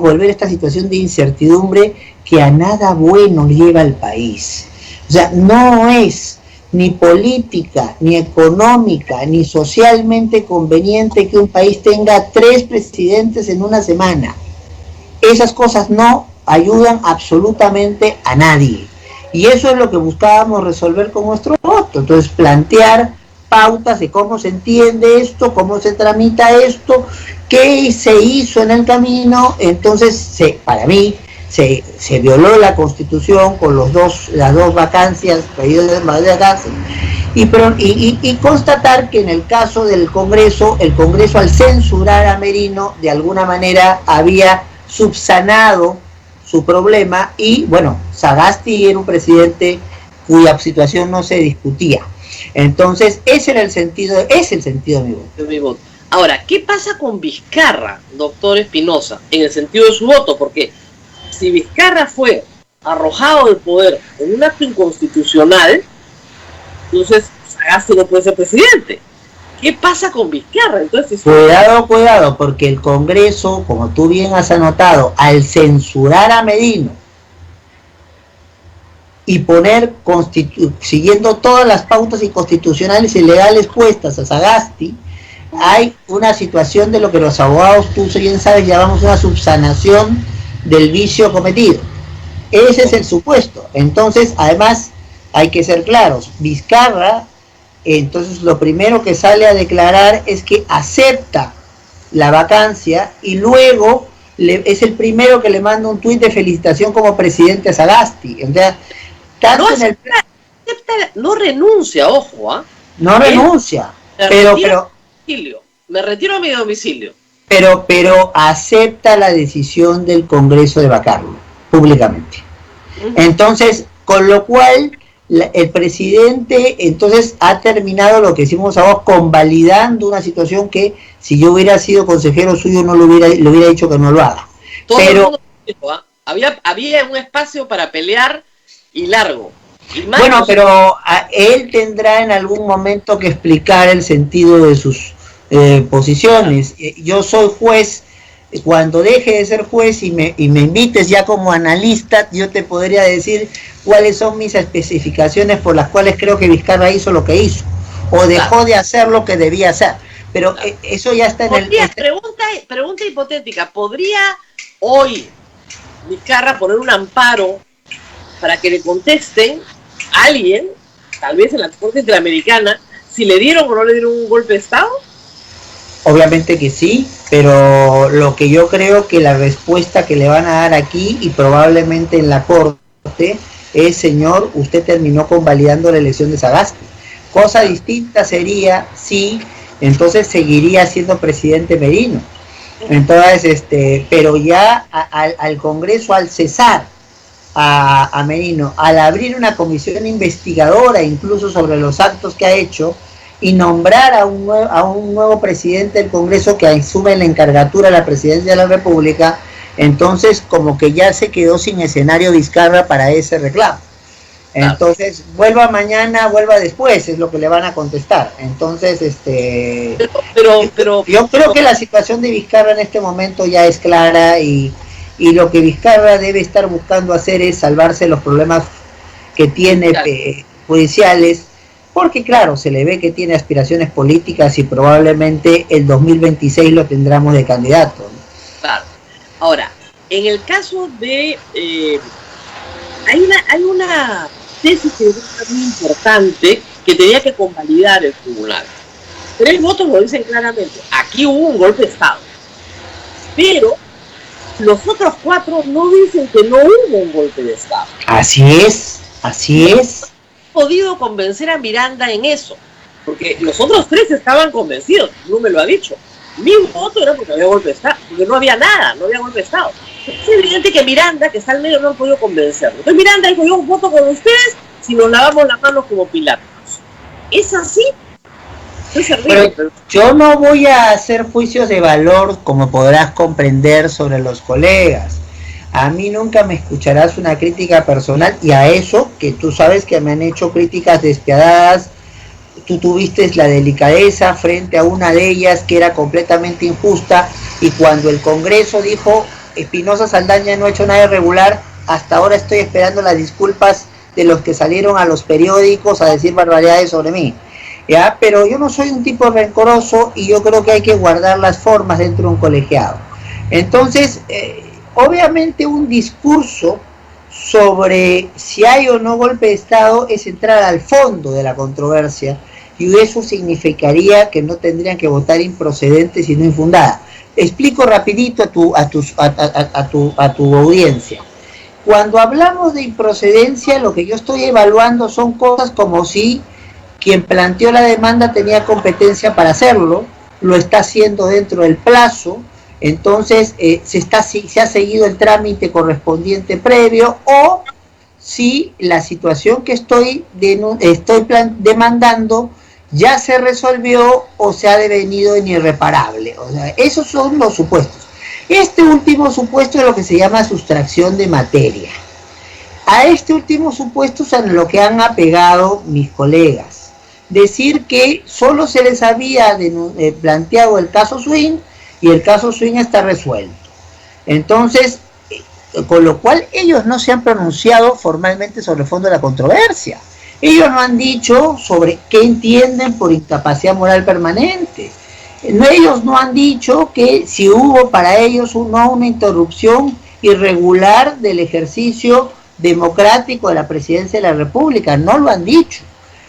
volver a esta situación de incertidumbre que a nada bueno lleva al país. O sea, no es ni política, ni económica, ni socialmente conveniente que un país tenga 3 presidentes en una semana. Esas cosas no ayudan absolutamente a nadie. Y eso es lo que buscábamos resolver con nuestro voto. Entonces, plantear pautas de cómo se entiende esto, cómo se tramita esto, qué se hizo en el camino. Entonces, para mí, se violó la Constitución con las dos vacancias, pedidos de vacancias, y constatar que en el caso del Congreso, el Congreso al censurar a Merino, de alguna manera había subsanado su problema, y bueno, Sagasti era un presidente cuya situación no se discutía. Entonces, es el sentido de mi voto. Ahora, ¿qué pasa con Vizcarra, doctor Espinosa, en el sentido de su voto? Porque si Vizcarra fue arrojado del poder en un acto inconstitucional, entonces Sagasti no puede ser presidente. ¿Qué pasa con Vizcarra? Entonces, cuidado, porque el Congreso, como tú bien has anotado, al censurar a Merino y poner, siguiendo todas las pautas inconstitucionales y legales puestas a Sagasti, hay una situación de lo que los abogados, tú bien sabes, llamamos una subsanación del vicio cometido. Ese es el supuesto. Entonces, además, hay que ser claros, Vizcarra, entonces lo primero que sale a declarar es que acepta la vacancia y luego es el primero que le manda un tuit de felicitación como presidente a Sagasti. Entonces, no renuncia, ojo, ¿ah? No renuncia, me retiro a mi domicilio. Pero acepta la decisión del Congreso de vacarlo públicamente. Entonces, con lo cual el presidente entonces ha terminado lo que decimos ahora, convalidando una situación que si yo hubiera sido consejero suyo no le hubiera dicho que no lo haga. Pero había un espacio para pelear y largo. Bueno, pero él tendrá en algún momento que explicar el sentido de sus posiciones. Yo soy juez Cuando deje de ser juez y me invites ya como analista, yo te podría decir cuáles son mis especificaciones por las cuales creo que Vizcarra hizo lo que hizo, o dejó de hacer lo que debía hacer. Pero eso ya está en el... Pregunta hipotética, ¿podría hoy Vizcarra poner un amparo para que le contesten a alguien, tal vez en la Corte Interamericana, si le dieron o no le dieron un golpe de Estado? Obviamente que sí, pero lo que yo creo que la respuesta que le van a dar aquí y probablemente en la Corte es: señor, usted terminó convalidando la elección de Sagasti. Cosa distinta sería si entonces seguiría siendo presidente Merino. Entonces, pero ya al Congreso, al cesar a Merino, al abrir una comisión investigadora incluso sobre los actos que ha hecho, y nombrar a un nuevo presidente del Congreso que asume la encargatura de la presidencia de la República, entonces como que ya se quedó sin escenario Vizcarra para ese reclamo. Entonces, vuelva mañana, vuelva después, es lo que le van a contestar. Entonces, pero yo creo que la situación de Vizcarra en este momento ya es clara, y lo que Vizcarra debe estar buscando hacer es salvarse los problemas que tiene judiciales, porque claro, se le ve que tiene aspiraciones políticas y probablemente el 2026 lo tendremos de candidato, ¿no? Claro. Ahora, en el caso de... hay una tesis que es muy importante que tenía que convalidar el tribunal. 3 votos lo dicen claramente. Aquí hubo un golpe de Estado. Pero los otros 4 no dicen que no hubo un golpe de Estado. Así es, así es. Podido convencer a Miranda en eso, porque los otros 3 estaban convencidos, no me lo ha dicho. Mi voto era porque había golpe de Estado, porque no había nada, no había golpe de Estado. Es evidente que Miranda, que está al medio, no han podido convencerlo. Entonces Miranda dijo: yo voto con ustedes si nos lavamos las manos como Pilatos. ¿Es así? Pero yo no voy a hacer juicios de valor, como podrás comprender, sobre los colegas. A mí nunca me escucharás una crítica personal, y a eso, que tú sabes que me han hecho críticas despiadadas, tú tuviste la delicadeza frente a una de ellas que era completamente injusta, y cuando el Congreso dijo: Espinosa Saldaña no ha hecho nada irregular, hasta ahora estoy esperando las disculpas de los que salieron a los periódicos a decir barbaridades sobre mí. ¿Ya? Pero yo no soy un tipo rencoroso, y yo creo que hay que guardar las formas dentro de un colegiado. Entonces, obviamente un discurso sobre si hay o no golpe de Estado es entrar al fondo de la controversia, y eso significaría que no tendrían que votar improcedente sino infundada. Explico rapidito a tu audiencia. Cuando hablamos de improcedencia, lo que yo estoy evaluando son cosas como si quien planteó la demanda tenía competencia para hacerlo, lo está haciendo dentro del plazo, entonces se ha seguido el trámite correspondiente previo, o si la situación que estoy demandando ya se resolvió o se ha devenido en irreparable. O sea, esos son los supuestos. Este último supuesto es lo que se llama sustracción de materia. A este último supuesto es en lo que han apegado mis colegas. Decir que solo se les había planteado el caso Swing, y el caso Swing está resuelto. Entonces, con lo cual ellos no se han pronunciado formalmente sobre el fondo de la controversia. Ellos no han dicho sobre qué entienden por incapacidad moral permanente. Ellos no han dicho que si hubo para ellos una interrupción irregular del ejercicio democrático de la presidencia de la República. No lo han dicho.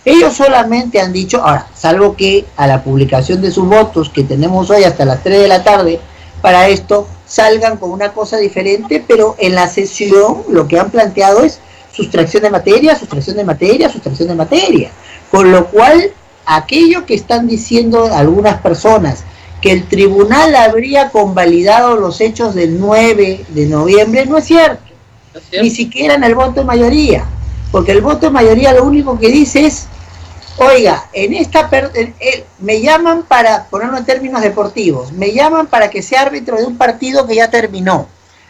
Ellos solamente han dicho, ahora, salvo que a la publicación de sus votos, que tenemos hoy hasta las 3 de la tarde, para esto salgan con una cosa diferente, pero en la sesión lo que han planteado es sustracción de materia, sustracción de materia, sustracción de materia. Con lo cual, aquello que están diciendo algunas personas, que el tribunal habría convalidado los hechos del 9 de noviembre, no es cierto. Ni siquiera en el voto de mayoría. Porque el voto de mayoría lo único que dice es: oiga, me llaman para, ponerlo en términos deportivos, me llaman para que sea árbitro de un partido que ya terminó.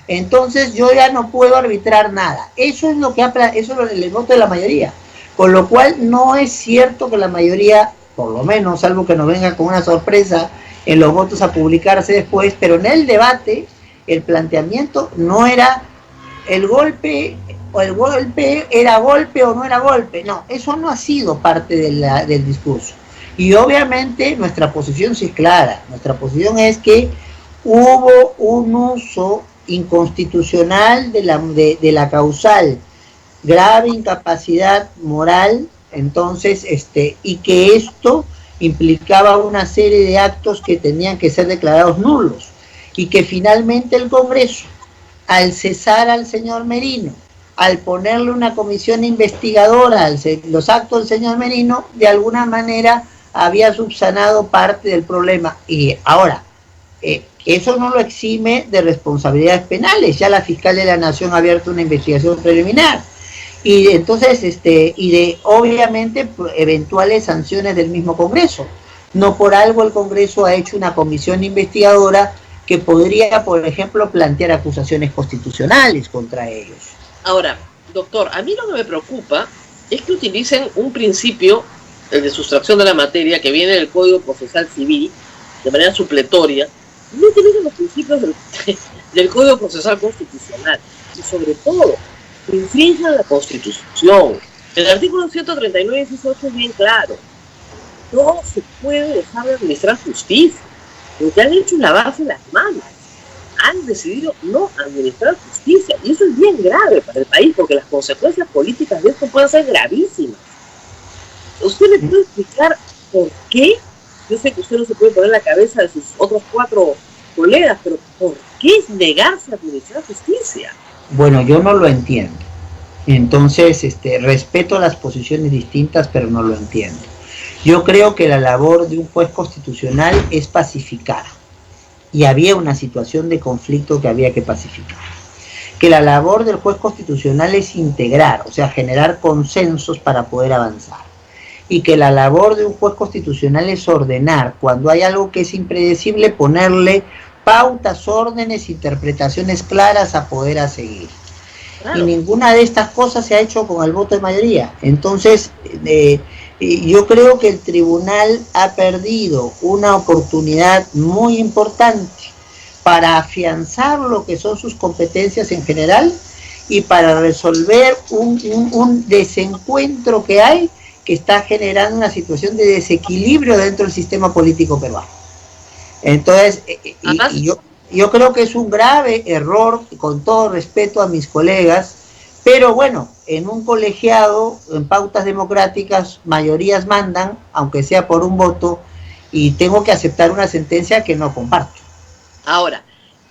Entonces yo ya no puedo arbitrar nada. Eso es el voto de la mayoría. Con lo cual no es cierto que la mayoría, por lo menos, salvo que nos venga con una sorpresa en los votos a publicarse después, pero en el debate el planteamiento no era el golpe, o el golpe era golpe o no era golpe, no, eso no ha sido parte del discurso. Y obviamente nuestra posición sí es clara, nuestra posición es que hubo un uso inconstitucional de la causal grave incapacidad moral, entonces, y que esto implicaba una serie de actos que tenían que ser declarados nulos, y que finalmente el Congreso, al cesar al señor Merino, al ponerle una comisión investigadora a los actos del señor Merino, de alguna manera había subsanado parte del problema. Y ahora, eso no lo exime de responsabilidades penales, ya la fiscal de la Nación ha abierto una investigación preliminar, y entonces, y de obviamente eventuales sanciones del mismo Congreso. No por algo el Congreso ha hecho una comisión investigadora que podría, por ejemplo, plantear acusaciones constitucionales contra ellos. Ahora, doctor, a mí lo que me preocupa es que utilicen un principio, el de sustracción de la materia, que viene del Código Procesal Civil, de manera supletoria, no utilicen los principios del Código Procesal Constitucional, y sobre todo, infringen la Constitución. El artículo 139 y 18 es bien claro. No se puede dejar de administrar justicia. Lo que han hecho es lavarse las manos. Han decidido no administrar justicia. Y eso es bien grave para el país, porque las consecuencias políticas de esto pueden ser gravísimas. ¿Usted me puede explicar por qué? Yo sé que usted no se puede poner en la cabeza de sus otros 4 colegas, pero ¿por qué es negarse a administrar justicia? Bueno, yo no lo entiendo. Entonces, respeto las posiciones distintas, pero no lo entiendo. Yo creo que la labor de un juez constitucional es pacificar. Y había una situación de conflicto que había que pacificar. Que la labor del juez constitucional es integrar, o sea, generar consensos para poder avanzar. Y que la labor de un juez constitucional es ordenar. Cuando hay algo que es impredecible, ponerle pautas, órdenes, interpretaciones claras a poder seguir. Claro. Y ninguna de estas cosas se ha hecho con el voto de mayoría. Entonces, yo creo que el tribunal ha perdido una oportunidad muy importante para afianzar lo que son sus competencias en general y para resolver un desencuentro que hay, que está generando una situación de desequilibrio dentro del sistema político peruano. Entonces, yo creo que es un grave error, con todo respeto a mis colegas, pero bueno, en un colegiado, en pautas democráticas, mayorías mandan, aunque sea por un voto, y tengo que aceptar una sentencia que no comparto. Ahora,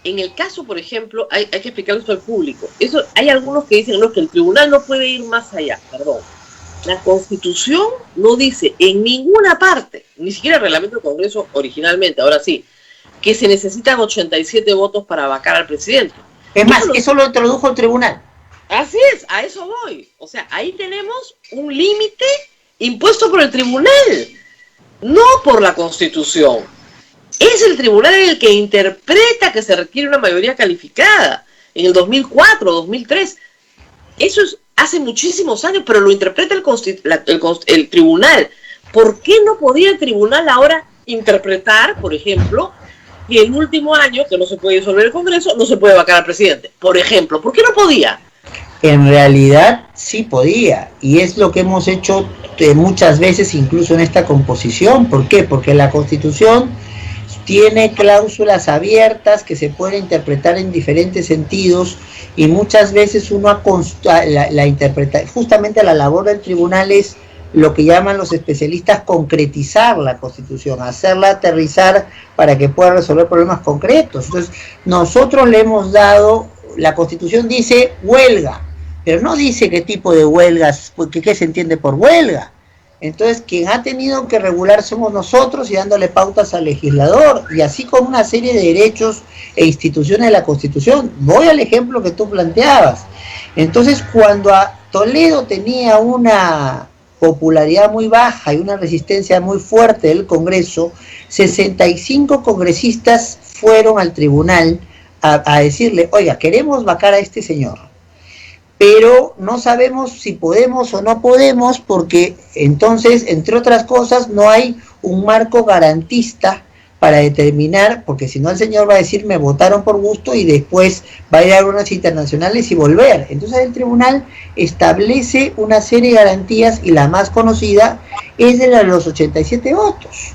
en el caso, por ejemplo, hay que explicarlo esto al público. Hay algunos que dicen no, que el tribunal no puede ir más allá, perdón. La Constitución no dice en ninguna parte, ni siquiera el reglamento del Congreso originalmente, ahora sí, que se necesitan 87 votos para vacar al presidente. Es más, eso lo introdujo el tribunal. Así es, a eso voy. O sea, ahí tenemos un límite impuesto por el tribunal, no por la Constitución. Es el tribunal el que interpreta que se requiere una mayoría calificada. En el 2004, 2003. Eso es hace muchísimos años, pero lo interpreta el tribunal. ¿Por qué no podía el tribunal ahora interpretar, por ejemplo, que el último año, que no se puede disolver el Congreso, no se puede vacar al presidente? Por ejemplo, ¿por qué no podía? En realidad sí podía, y es lo que hemos hecho muchas veces, incluso en esta composición. ¿Por qué? Porque la Constitución tiene cláusulas abiertas que se pueden interpretar en diferentes sentidos, y muchas veces uno la interpreta. Justamente la labor del tribunal es lo que llaman los especialistas concretizar la Constitución, hacerla aterrizar para que pueda resolver problemas concretos. Entonces, nosotros le hemos dado, la Constitución dice huelga, pero no dice qué tipo de huelgas, qué se entiende por huelga. Entonces, quien ha tenido que regular somos nosotros, y dándole pautas al legislador, y así con una serie de derechos e instituciones de la Constitución. Voy al ejemplo que tú planteabas. Entonces, cuando Toledo tenía una popularidad muy baja y una resistencia muy fuerte del Congreso, 65 congresistas fueron al tribunal a decirle, oiga, queremos vacar a este señor, pero no sabemos si podemos o no podemos, porque entonces, entre otras cosas, no hay un marco garantista para determinar, porque si no el señor va a decir me votaron por gusto y después va a ir a unas internacionales y volver. Entonces el tribunal establece una serie de garantías y la más conocida es de los 87 votos.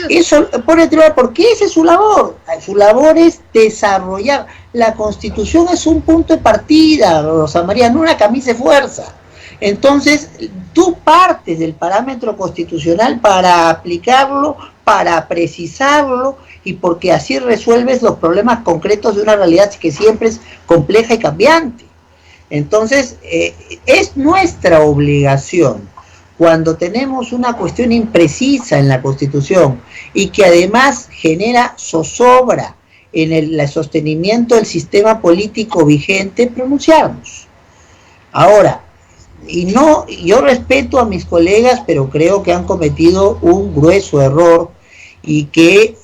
Eso pone el tribunal porque esa es su labor. Su labor es desarrollar. La Constitución es un punto de partida, Rosa María, no una camisa de fuerza. Entonces, tú partes del parámetro constitucional para aplicarlo, para precisarlo y porque así resuelves los problemas concretos de una realidad que siempre es compleja y cambiante. Entonces, es nuestra obligación, cuando tenemos una cuestión imprecisa en la Constitución y que además genera zozobra en el sostenimiento del sistema político vigente, pronunciarnos. Ahora, yo respeto a mis colegas, pero creo que han cometido un grueso error y que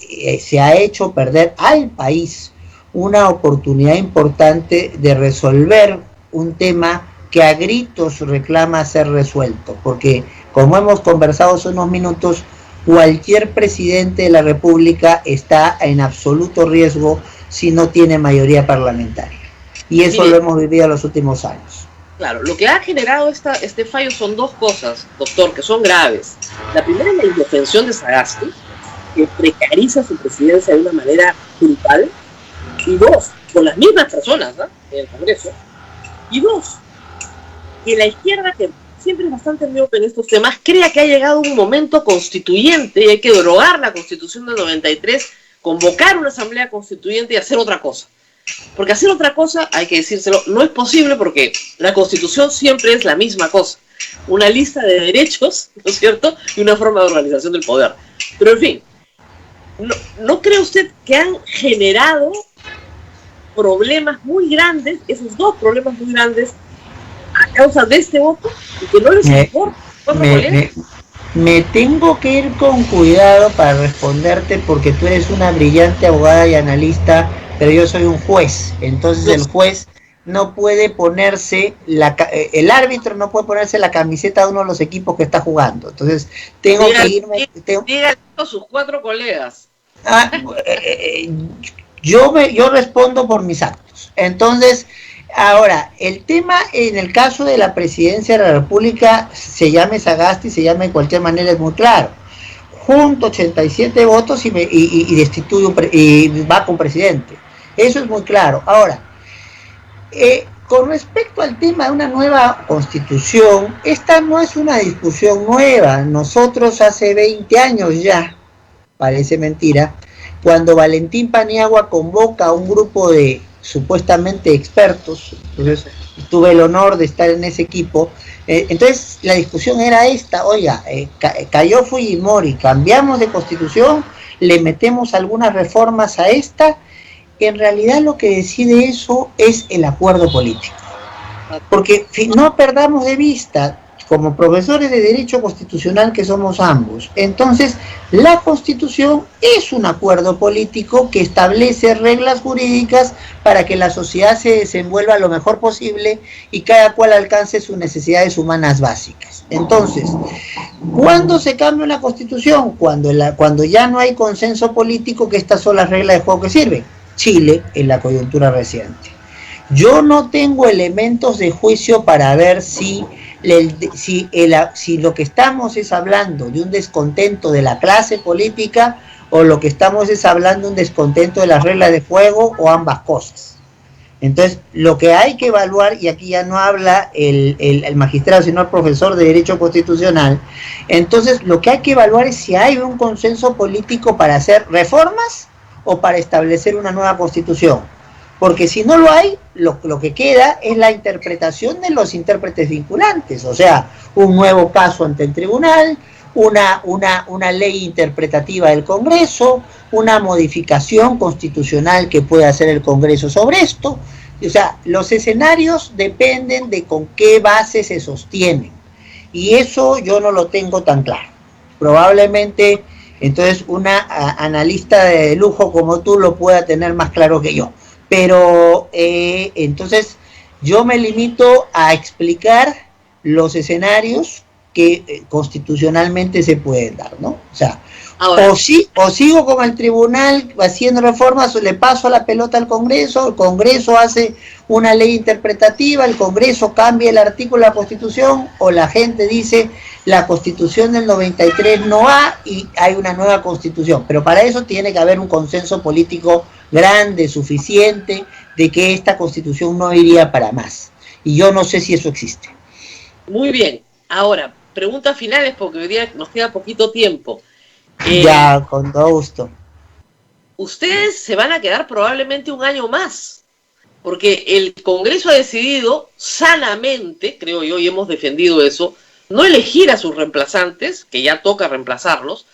se ha hecho perder al país una oportunidad importante de resolver un tema que a gritos reclama ser resuelto, porque como hemos conversado hace unos minutos, cualquier presidente de la República está en absoluto riesgo si no tiene mayoría parlamentaria, y eso lo hemos vivido en los últimos años. Claro, lo que ha generado este fallo son dos cosas, doctor, que son graves. La primera es la indefensión de Sagasti, que precariza su presidencia de una manera brutal, y dos, con las mismas personas, ¿no?, en el Congreso, y dos, que la izquierda, que siempre es bastante miope en estos temas, crea que ha llegado un momento constituyente y hay que derogar la Constitución del 93, convocar una asamblea constituyente y hacer otra cosa. Porque hacer otra cosa, hay que decírselo, no es posible porque la Constitución siempre es la misma cosa. Una lista de derechos, ¿no es cierto?, y una forma de organización del poder. Pero en fin, ¿no cree usted que han generado problemas muy grandes, esos dos problemas muy grandes, a causa de este voto, y que no les importa? Me tengo que ir con cuidado para responderte, porque tú eres una brillante abogada y analista, pero yo soy un juez. Entonces el juez no puede ponerse, el árbitro no puede ponerse la camiseta de uno de los equipos que está jugando. Entonces tengo que irme. Dígale a sus 4 colegas. Yo respondo por mis actos. Entonces, ahora, el tema en el caso de la presidencia de la República, se llame Sagasti, se llame de cualquier manera, es muy claro. Junto 87 votos y destituye y va con presidente. Eso es muy claro. Ahora, con respecto al tema de una nueva constitución, esta no es una discusión nueva. Nosotros hace 20 años ya, parece mentira, cuando Valentín Paniagua convoca a un grupo de supuestamente expertos, entonces tuve el honor de estar en ese equipo, entonces la discusión era esta: oiga, cayó Fujimori, cambiamos de constitución, le metemos algunas reformas a esta. En realidad lo que decide eso es el acuerdo político, porque no perdamos de vista, como profesores de Derecho Constitucional que somos ambos, entonces la Constitución es un acuerdo político que establece reglas jurídicas para que la sociedad se desenvuelva lo mejor posible y cada cual alcance sus necesidades humanas básicas. Entonces, ¿cuándo se cambia una Constitución? Cuando ya no hay consenso político, que estas son las reglas de juego que sirven. Chile, en la coyuntura reciente. Yo no tengo elementos de juicio para ver si lo que estamos es hablando de un descontento de la clase política, o lo que estamos es hablando de un descontento de las reglas de juego, o ambas cosas. Entonces, lo que hay que evaluar, y aquí ya no habla el magistrado, sino el profesor de Derecho Constitucional, entonces lo que hay que evaluar es si hay un consenso político para hacer reformas o para establecer una nueva constitución. Porque si no lo hay, lo que queda es la interpretación de los intérpretes vinculantes, o sea, un nuevo caso ante el tribunal, una ley interpretativa del Congreso, una modificación constitucional que pueda hacer el Congreso sobre esto. O sea, los escenarios dependen de con qué base se sostienen, y eso yo no lo tengo tan claro. Probablemente entonces una analista de lujo como tú lo pueda tener más claro que yo. Pero entonces yo me limito a explicar los escenarios que constitucionalmente se pueden dar, ¿no? O sea, Ahora, o sigo con el tribunal haciendo reformas, le paso la pelota al Congreso, el Congreso hace una ley interpretativa, el Congreso cambia el artículo de la Constitución, o la gente dice la Constitución del 93 no va y hay una nueva Constitución. Pero para eso tiene que haber un consenso político grande, suficiente, de que esta Constitución no iría para más. Y yo no sé si eso existe. muy bien. Ahora, preguntas finales porque hoy día nos queda poquito tiempo. Ya, con todo gusto. Ustedes se van a quedar probablemente un año más, porque el Congreso ha decidido sanamente, creo yo, y hemos defendido eso, no elegir a sus reemplazantes, que ya toca reemplazarlos,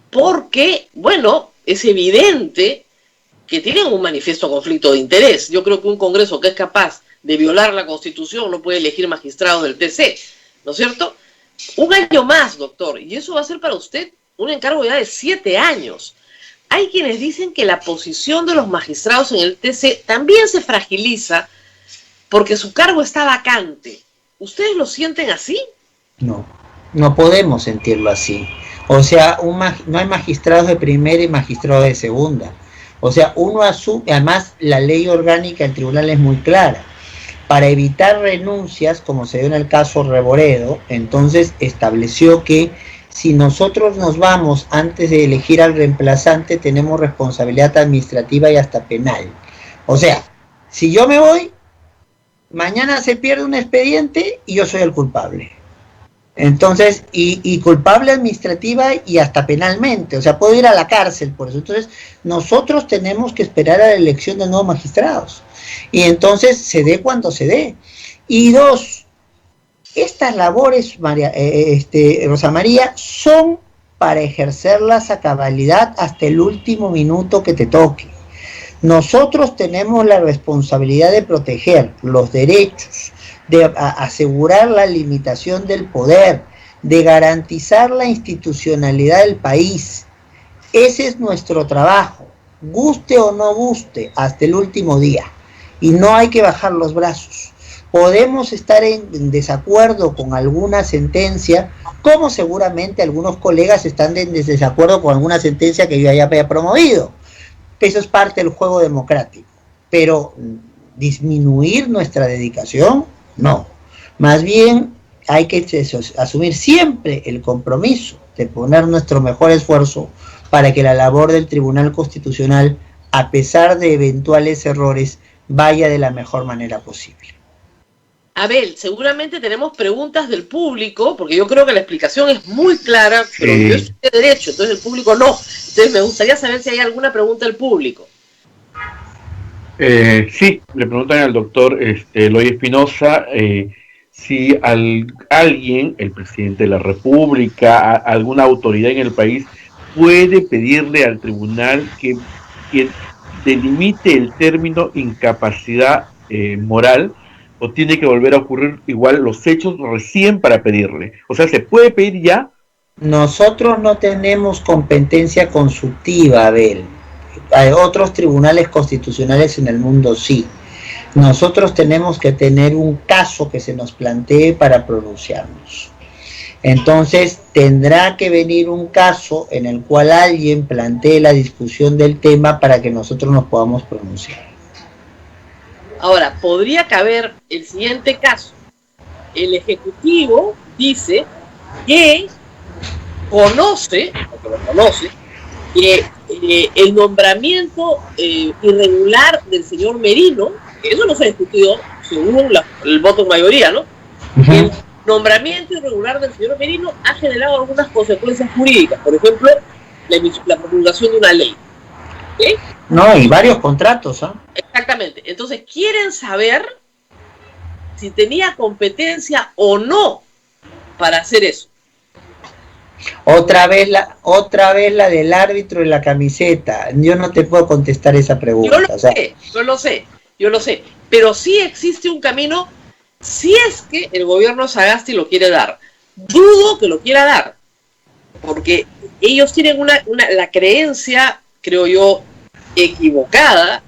porque, bueno, es evidente que tienen un manifiesto conflicto de interés. Yo creo que un Congreso que es capaz de violar la Constitución no puede elegir magistrados del TC, ¿no es cierto? Un año más, doctor, y eso va a ser para usted un encargo ya de 7 años. Hay quienes dicen que la posición de los magistrados en el TC también se fragiliza porque su cargo está vacante. ¿Ustedes lo sienten así? No, no podemos sentirlo así. O sea, no hay magistrados de primera y magistrados de segunda. O sea, uno asume, además la ley orgánica del tribunal es muy clara. Para evitar renuncias, como se dio en el caso Reboredo, entonces estableció que si nosotros nos vamos antes de elegir al reemplazante, tenemos responsabilidad administrativa y hasta penal. O sea, si yo me voy, mañana se pierde un expediente y yo soy el culpable. Entonces, y culpable administrativa y hasta penalmente, o sea, puedo ir a la cárcel por eso. Entonces, nosotros tenemos que esperar a la elección de nuevos magistrados. Y entonces se dé cuando se dé. Y dos, estas labores, Rosa María, son para ejercerlas a cabalidad hasta el último minuto que te toque. Nosotros tenemos la responsabilidad de proteger los derechos, de asegurar la limitación del poder, de garantizar la institucionalidad del país. Ese es nuestro trabajo, guste o no guste, hasta el último día. Y no hay que bajar los brazos. Podemos estar en desacuerdo con alguna sentencia, como seguramente algunos colegas están en desacuerdo con alguna sentencia que yo haya promovido. Eso es parte del juego democrático. Pero disminuir nuestra dedicación, no. Más bien hay que asumir siempre el compromiso de poner nuestro mejor esfuerzo para que la labor del Tribunal Constitucional, a pesar de eventuales errores, vaya de la mejor manera posible. Abel, seguramente tenemos preguntas del público, porque yo creo que la explicación es muy clara, pero yo estudié Derecho, entonces el público no. Entonces me gustaría saber si hay alguna pregunta del público. Sí, le preguntan al doctor Eloy Espinosa si alguien, el presidente de la República, alguna autoridad en el país, puede pedirle al tribunal que delimite el término incapacidad moral, o tiene que volver a ocurrir igual los hechos recién para pedirle. O sea, ¿se puede pedir ya? Nosotros no tenemos competencia consultiva, Abel. Hay otros tribunales constitucionales en el mundo sí. Nosotros tenemos que tener un caso que se nos plantee para pronunciarnos. Entonces tendrá que venir un caso en el cual alguien plantee la discusión del tema para que nosotros nos podamos pronunciar. Ahora, podría caber el siguiente caso. El Ejecutivo dice que conoce que el nombramiento irregular del señor Merino, que eso no se ha discutido según el voto en mayoría, ¿no? Uh-huh. El nombramiento irregular del señor Merino ha generado algunas consecuencias jurídicas, por ejemplo, la promulgación de una ley. ¿Okay? No, y varios contratos, ¿ah? Exactamente. Entonces, quieren saber si tenía competencia o no para hacer eso. Otra vez la del árbitro en la camiseta. Yo no te puedo contestar esa pregunta. Yo lo sé. Pero sí existe un camino si es que el gobierno Sagasti lo quiere dar. Dudo que lo quiera dar, porque ellos tienen la creencia, creo yo, equivocada,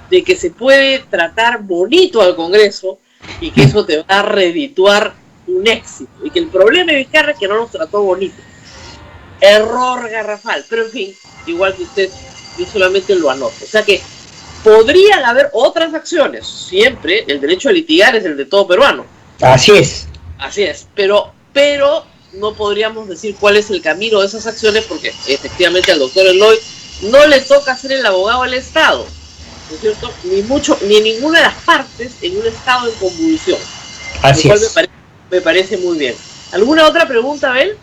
de que se puede tratar bonito al Congreso y que eso te va a redituar un éxito y que el problema de Vizcarra es que no nos trató bonito. Error garrafal, pero en fin, igual que usted, yo solamente lo anoto. O sea que podrían haber otras acciones. Siempre el derecho a litigar es el de todo peruano. Así es. Así es, pero no podríamos decir cuál es el camino de esas acciones porque efectivamente al doctor Eloy no le toca ser el abogado del Estado, ¿no es cierto? Ni ninguna de las partes en un estado en convulsión. Así lo cual es. me parece muy bien. ¿Alguna otra pregunta, Abel?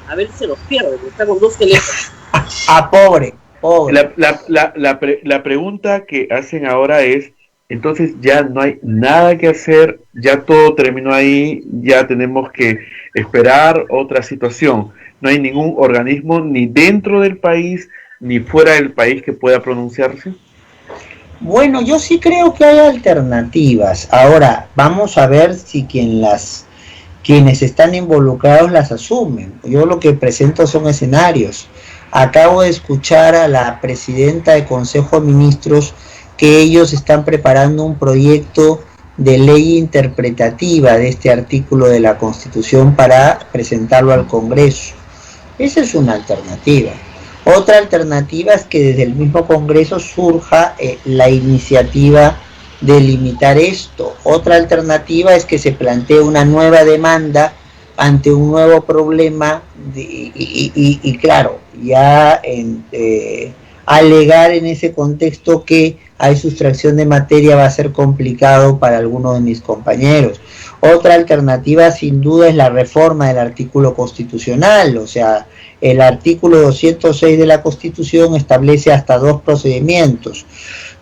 A ver si se nos pierde, porque está con dos teléfonos. Pobre. La pregunta que hacen ahora es, entonces ya no hay nada que hacer, ya todo terminó ahí, ya tenemos que esperar otra situación. No hay ningún organismo ni dentro del país ni fuera del país que pueda pronunciarse. Bueno, yo sí creo que hay alternativas. Ahora, vamos a ver si quienes están involucrados las asumen. Yo lo que presento son escenarios. Acabo de escuchar a la presidenta del Consejo de Ministros que ellos están preparando un proyecto de ley interpretativa de este artículo de la Constitución para presentarlo al Congreso. Esa es una alternativa. Otra alternativa es que desde el mismo Congreso surja la iniciativa de limitar esto. Otra alternativa es que se plantee una nueva demanda ante un nuevo problema y claro, ya alegar en ese contexto que hay sustracción de materia va a ser complicado para algunos de mis compañeros. Otra alternativa sin duda es la reforma del artículo constitucional, o sea, el artículo 206 de la Constitución establece hasta 2 procedimientos: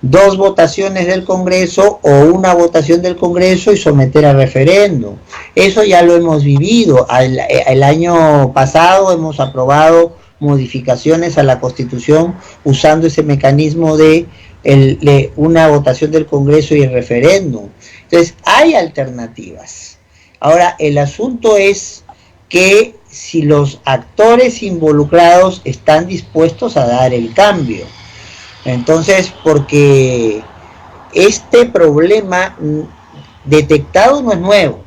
2 votaciones del Congreso o una votación del Congreso y someter a referéndum. Eso ya lo hemos vivido. El año pasado hemos aprobado modificaciones a la Constitución usando ese mecanismo de una votación del Congreso y el referéndum. Entonces, hay alternativas. Ahora, el asunto es que si los actores involucrados están dispuestos a dar el cambio. Entonces, porque este problema detectado no es nuevo.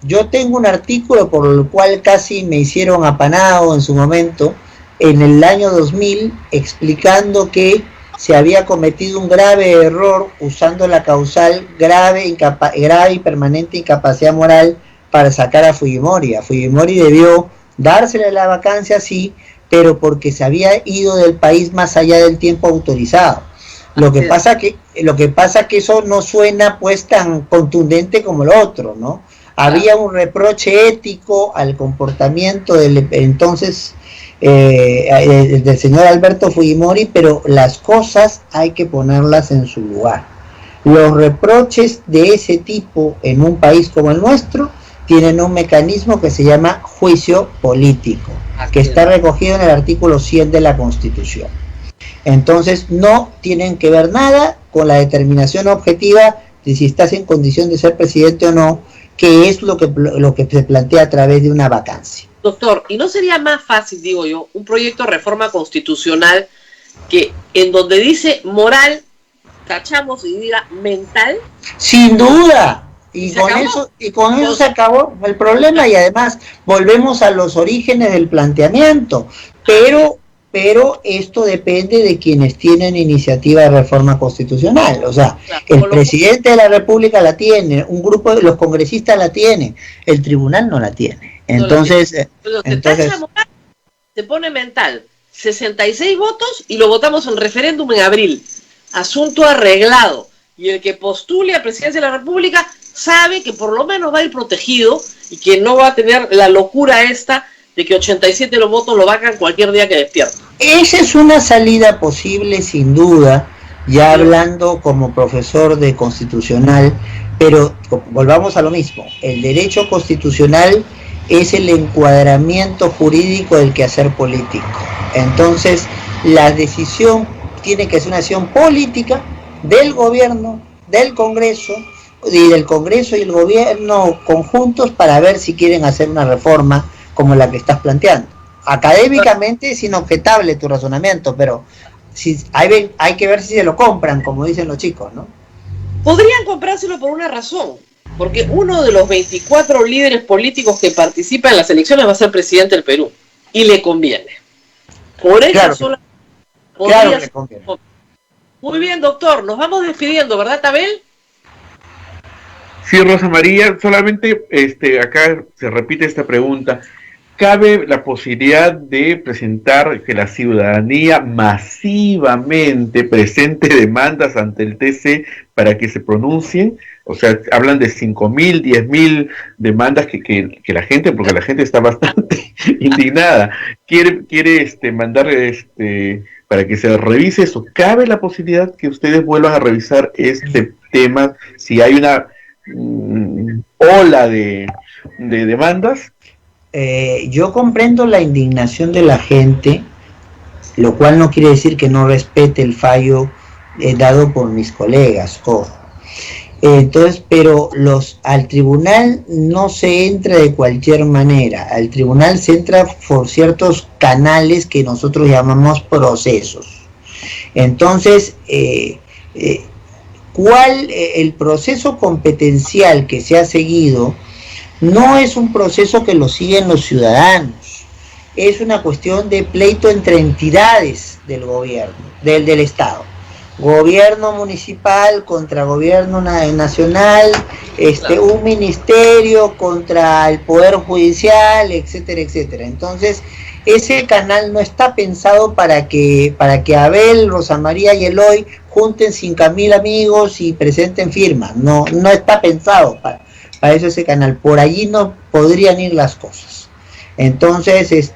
Yo tengo un artículo por el cual casi me hicieron apanado en su momento, en el año 2000, explicando que se había cometido un grave error usando la causal grave y permanente incapacidad moral para sacar a Fujimori. A Fujimori debió dársele la vacancia, sí, pero porque se había ido del país más allá del tiempo autorizado. Lo que pasa que eso no suena pues tan contundente como lo otro, ¿no? Había un reproche ético al comportamiento del entonces del señor Alberto Fujimori, pero las cosas hay que ponerlas en su lugar. Los reproches de ese tipo en un país como el nuestro tienen un mecanismo que se llama juicio político, que está recogido en el artículo 100 de la Constitución. Entonces no tienen que ver nada con la determinación objetiva de si estás en condición de ser presidente o no, que es lo que se plantea a través de una vacancia. Doctor, ¿y no sería más fácil, digo yo, un proyecto de reforma constitucional que en donde dice moral, tachamos y diga mental? Sin duda. Y con eso se acabó el problema, y además volvemos a los orígenes del planteamiento. Pero esto depende de quienes tienen iniciativa de reforma constitucional. O sea, el presidente de la República la tiene, un grupo de los congresistas la tienen, el tribunal no la tiene. Entonces, se pone mental, 66 votos y lo votamos en referéndum en abril. Asunto arreglado. Y el que postule a presidencia de la República sabe que por lo menos va a ir protegido y que no va a tener la locura esta de que 87 los votos lo vacan cualquier día que despierta. Esa es una salida posible, sin duda, ya hablando como profesor de constitucional, pero volvamos a lo mismo. El derecho constitucional es el encuadramiento jurídico del quehacer político. Entonces, la decisión tiene que ser una decisión política del gobierno, del Congreso, y del Congreso y el gobierno conjuntos para ver si quieren hacer una reforma como la que estás planteando. Académicamente es inobjetable tu razonamiento, pero hay que ver si se lo compran, como dicen los chicos, ¿no? Podrían comprárselo por una razón, porque uno de los 24 líderes políticos que participan en las elecciones va a ser presidente del Perú, y le conviene. Por eso Claro, sola claro podría que ser. le conviene. Muy bien, doctor, nos vamos despidiendo, ¿verdad, Tabel? Sí, Rosa María, solamente acá se repite esta pregunta. ¿Cabe la posibilidad de presentar que la ciudadanía masivamente presente demandas ante el TC para que se pronuncien? O sea, hablan de 5.000, 10.000 demandas que la gente, porque la gente está bastante indignada, quiere mandar para que se revise eso. ¿Cabe la posibilidad que ustedes vuelvan a revisar este tema si hay una ola de demandas? Yo comprendo la indignación de la gente, lo cual no quiere decir que no respete el fallo dado por mis colegas. Entonces, pero al tribunal no se entra de cualquier manera. Al tribunal se entra por ciertos canales que nosotros llamamos procesos. Entonces, el proceso competencial que se ha seguido no es un proceso que lo siguen los ciudadanos, es una cuestión de pleito entre entidades del gobierno, del Estado. Gobierno municipal contra gobierno nacional, un ministerio contra el Poder Judicial, etcétera, etcétera. Entonces, ese canal no está pensado para que Abel, Rosa María y Eloy junten 5.000 amigos y presenten firmas. No está pensado para eso ese canal. Por allí no podrían ir las cosas. Entonces,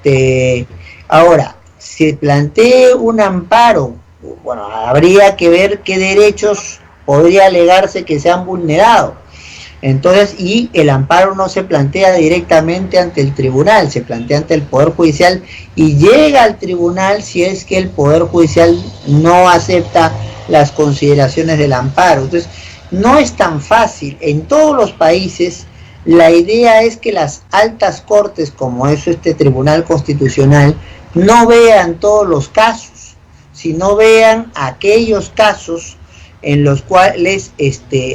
ahora, si plantee un amparo, bueno, habría que ver qué derechos podría alegarse que se han vulnerado. Entonces, y el amparo no se plantea directamente ante el tribunal, se plantea ante el Poder Judicial y llega al tribunal si es que el Poder Judicial no acepta las consideraciones del amparo. Entonces, no es tan fácil. En todos los países, la idea es que las altas cortes, como es este Tribunal Constitucional, no vean todos los casos, sino vean aquellos casos en los cuales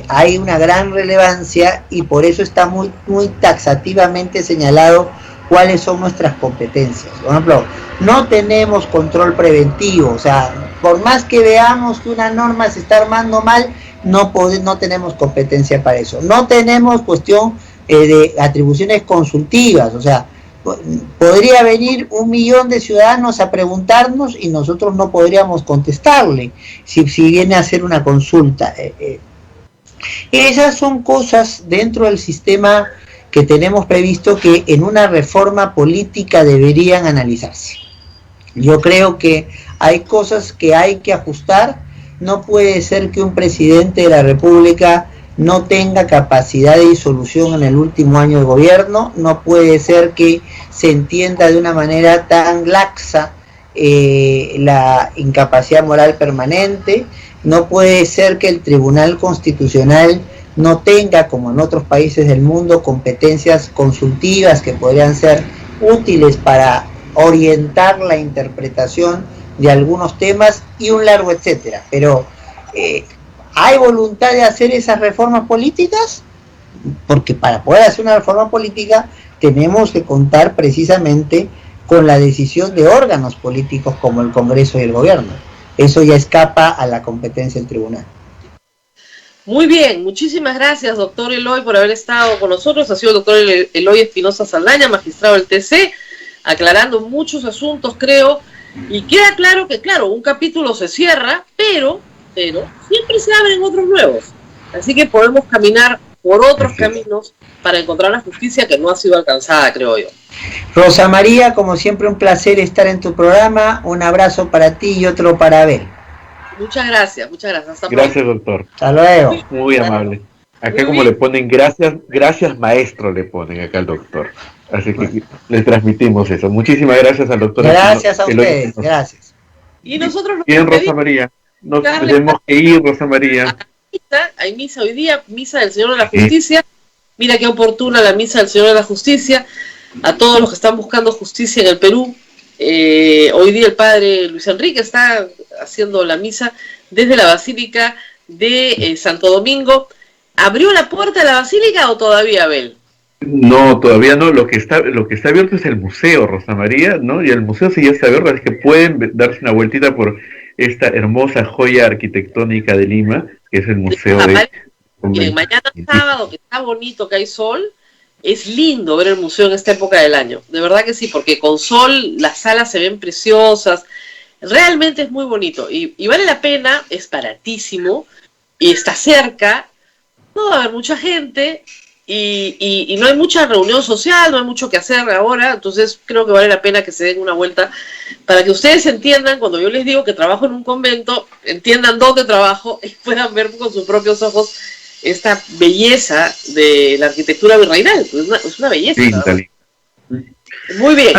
hay una gran relevancia y por eso está muy, muy taxativamente señalado cuáles son nuestras competencias. Por ejemplo, no tenemos control preventivo, o sea, por más que veamos que una norma se está armando mal, no tenemos competencia para eso. No tenemos cuestión de atribuciones consultivas, o sea, podría venir 1 millón de ciudadanos a preguntarnos y nosotros no podríamos contestarle si viene a hacer una consulta. Esas son cosas dentro del sistema que tenemos previsto que en una reforma política deberían analizarse. Yo creo que hay cosas que hay que ajustar. No puede ser que un presidente de la República no tenga capacidad de disolución en el último año de gobierno, no puede ser que se entienda de una manera tan laxa la incapacidad moral permanente, no puede ser que el Tribunal Constitucional no tenga, como en otros países del mundo, competencias consultivas que podrían ser útiles para orientar la interpretación de algunos temas y un largo etcétera. Pero ¿hay voluntad de hacer esas reformas políticas? Porque para poder hacer una reforma política tenemos que contar precisamente con la decisión de órganos políticos como el Congreso y el Gobierno. Eso ya escapa a la competencia del tribunal. Muy bien, muchísimas gracias, doctor Eloy, por haber estado con nosotros. Ha sido el doctor Eloy Espinosa Saldaña, magistrado del TC, aclarando muchos asuntos, creo, y queda claro que, claro, un capítulo se cierra, pero siempre se abren otros nuevos. Así que podemos caminar por otros caminos para encontrar la justicia que no ha sido alcanzada, creo yo. Rosa María, como siempre, un placer estar en tu programa. Un abrazo para ti y otro para Abel. Muchas gracias. Hasta gracias, pronto. Doctor. Hasta luego. Muy amable. Acá Muy como bien. le ponen gracias maestro, le ponen acá al doctor. Así que les transmitimos eso. Muchísimas gracias al doctor. Gracias a Eloy ustedes, Espinosa. gracias. Y nosotros nos Bien, Rosa despedimos. María. Nos Carles, tenemos que ir, Rosa María. Hay misa hoy día, misa del Señor de la Justicia. Mira qué oportuna la misa del Señor de la Justicia. A todos los que están buscando justicia en el Perú. Hoy día el padre Luis Enrique está haciendo la misa desde la Basílica de Santo Domingo, ¿abrió la puerta de la basílica o todavía, Abel? No, todavía no. Lo que está abierto es el museo, Rosa María, ¿no? Y el museo sí ya está abierto, así que pueden darse una vueltita por esta hermosa joya arquitectónica de Lima, que es el Museo de... Miren, mañana sábado, que está bonito, que hay sol, es lindo ver el museo en esta época del año. De verdad que sí, porque con sol las salas se ven preciosas. Realmente es muy bonito y vale la pena, es baratísimo y está cerca. No va a haber mucha gente y no hay mucha reunión social, no hay mucho que hacer ahora, entonces creo que vale la pena que se den una vuelta para que ustedes entiendan, cuando yo les digo que trabajo en un convento, entiendan dónde trabajo y puedan ver con sus propios ojos esta belleza de la arquitectura virreinal. Es una belleza. Sí, muy bien.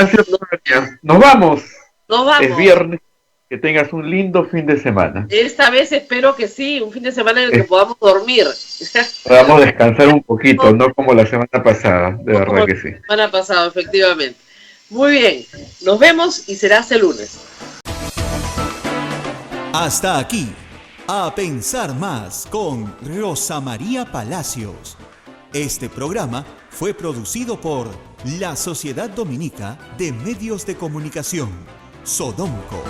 Nos vamos. Nos vamos. Es viernes. Que tengas un lindo fin de semana. Esta vez espero que sí, un fin de semana en el que podamos dormir. Podamos descansar un poquito, no como la semana pasada, de verdad que sí. La semana pasada, efectivamente. Muy bien, nos vemos y será hasta el lunes. Hasta aquí, A Pensar Más con Rosa María Palacios. Este programa fue producido por la Sociedad Dominica de Medios de Comunicación, Sodomco.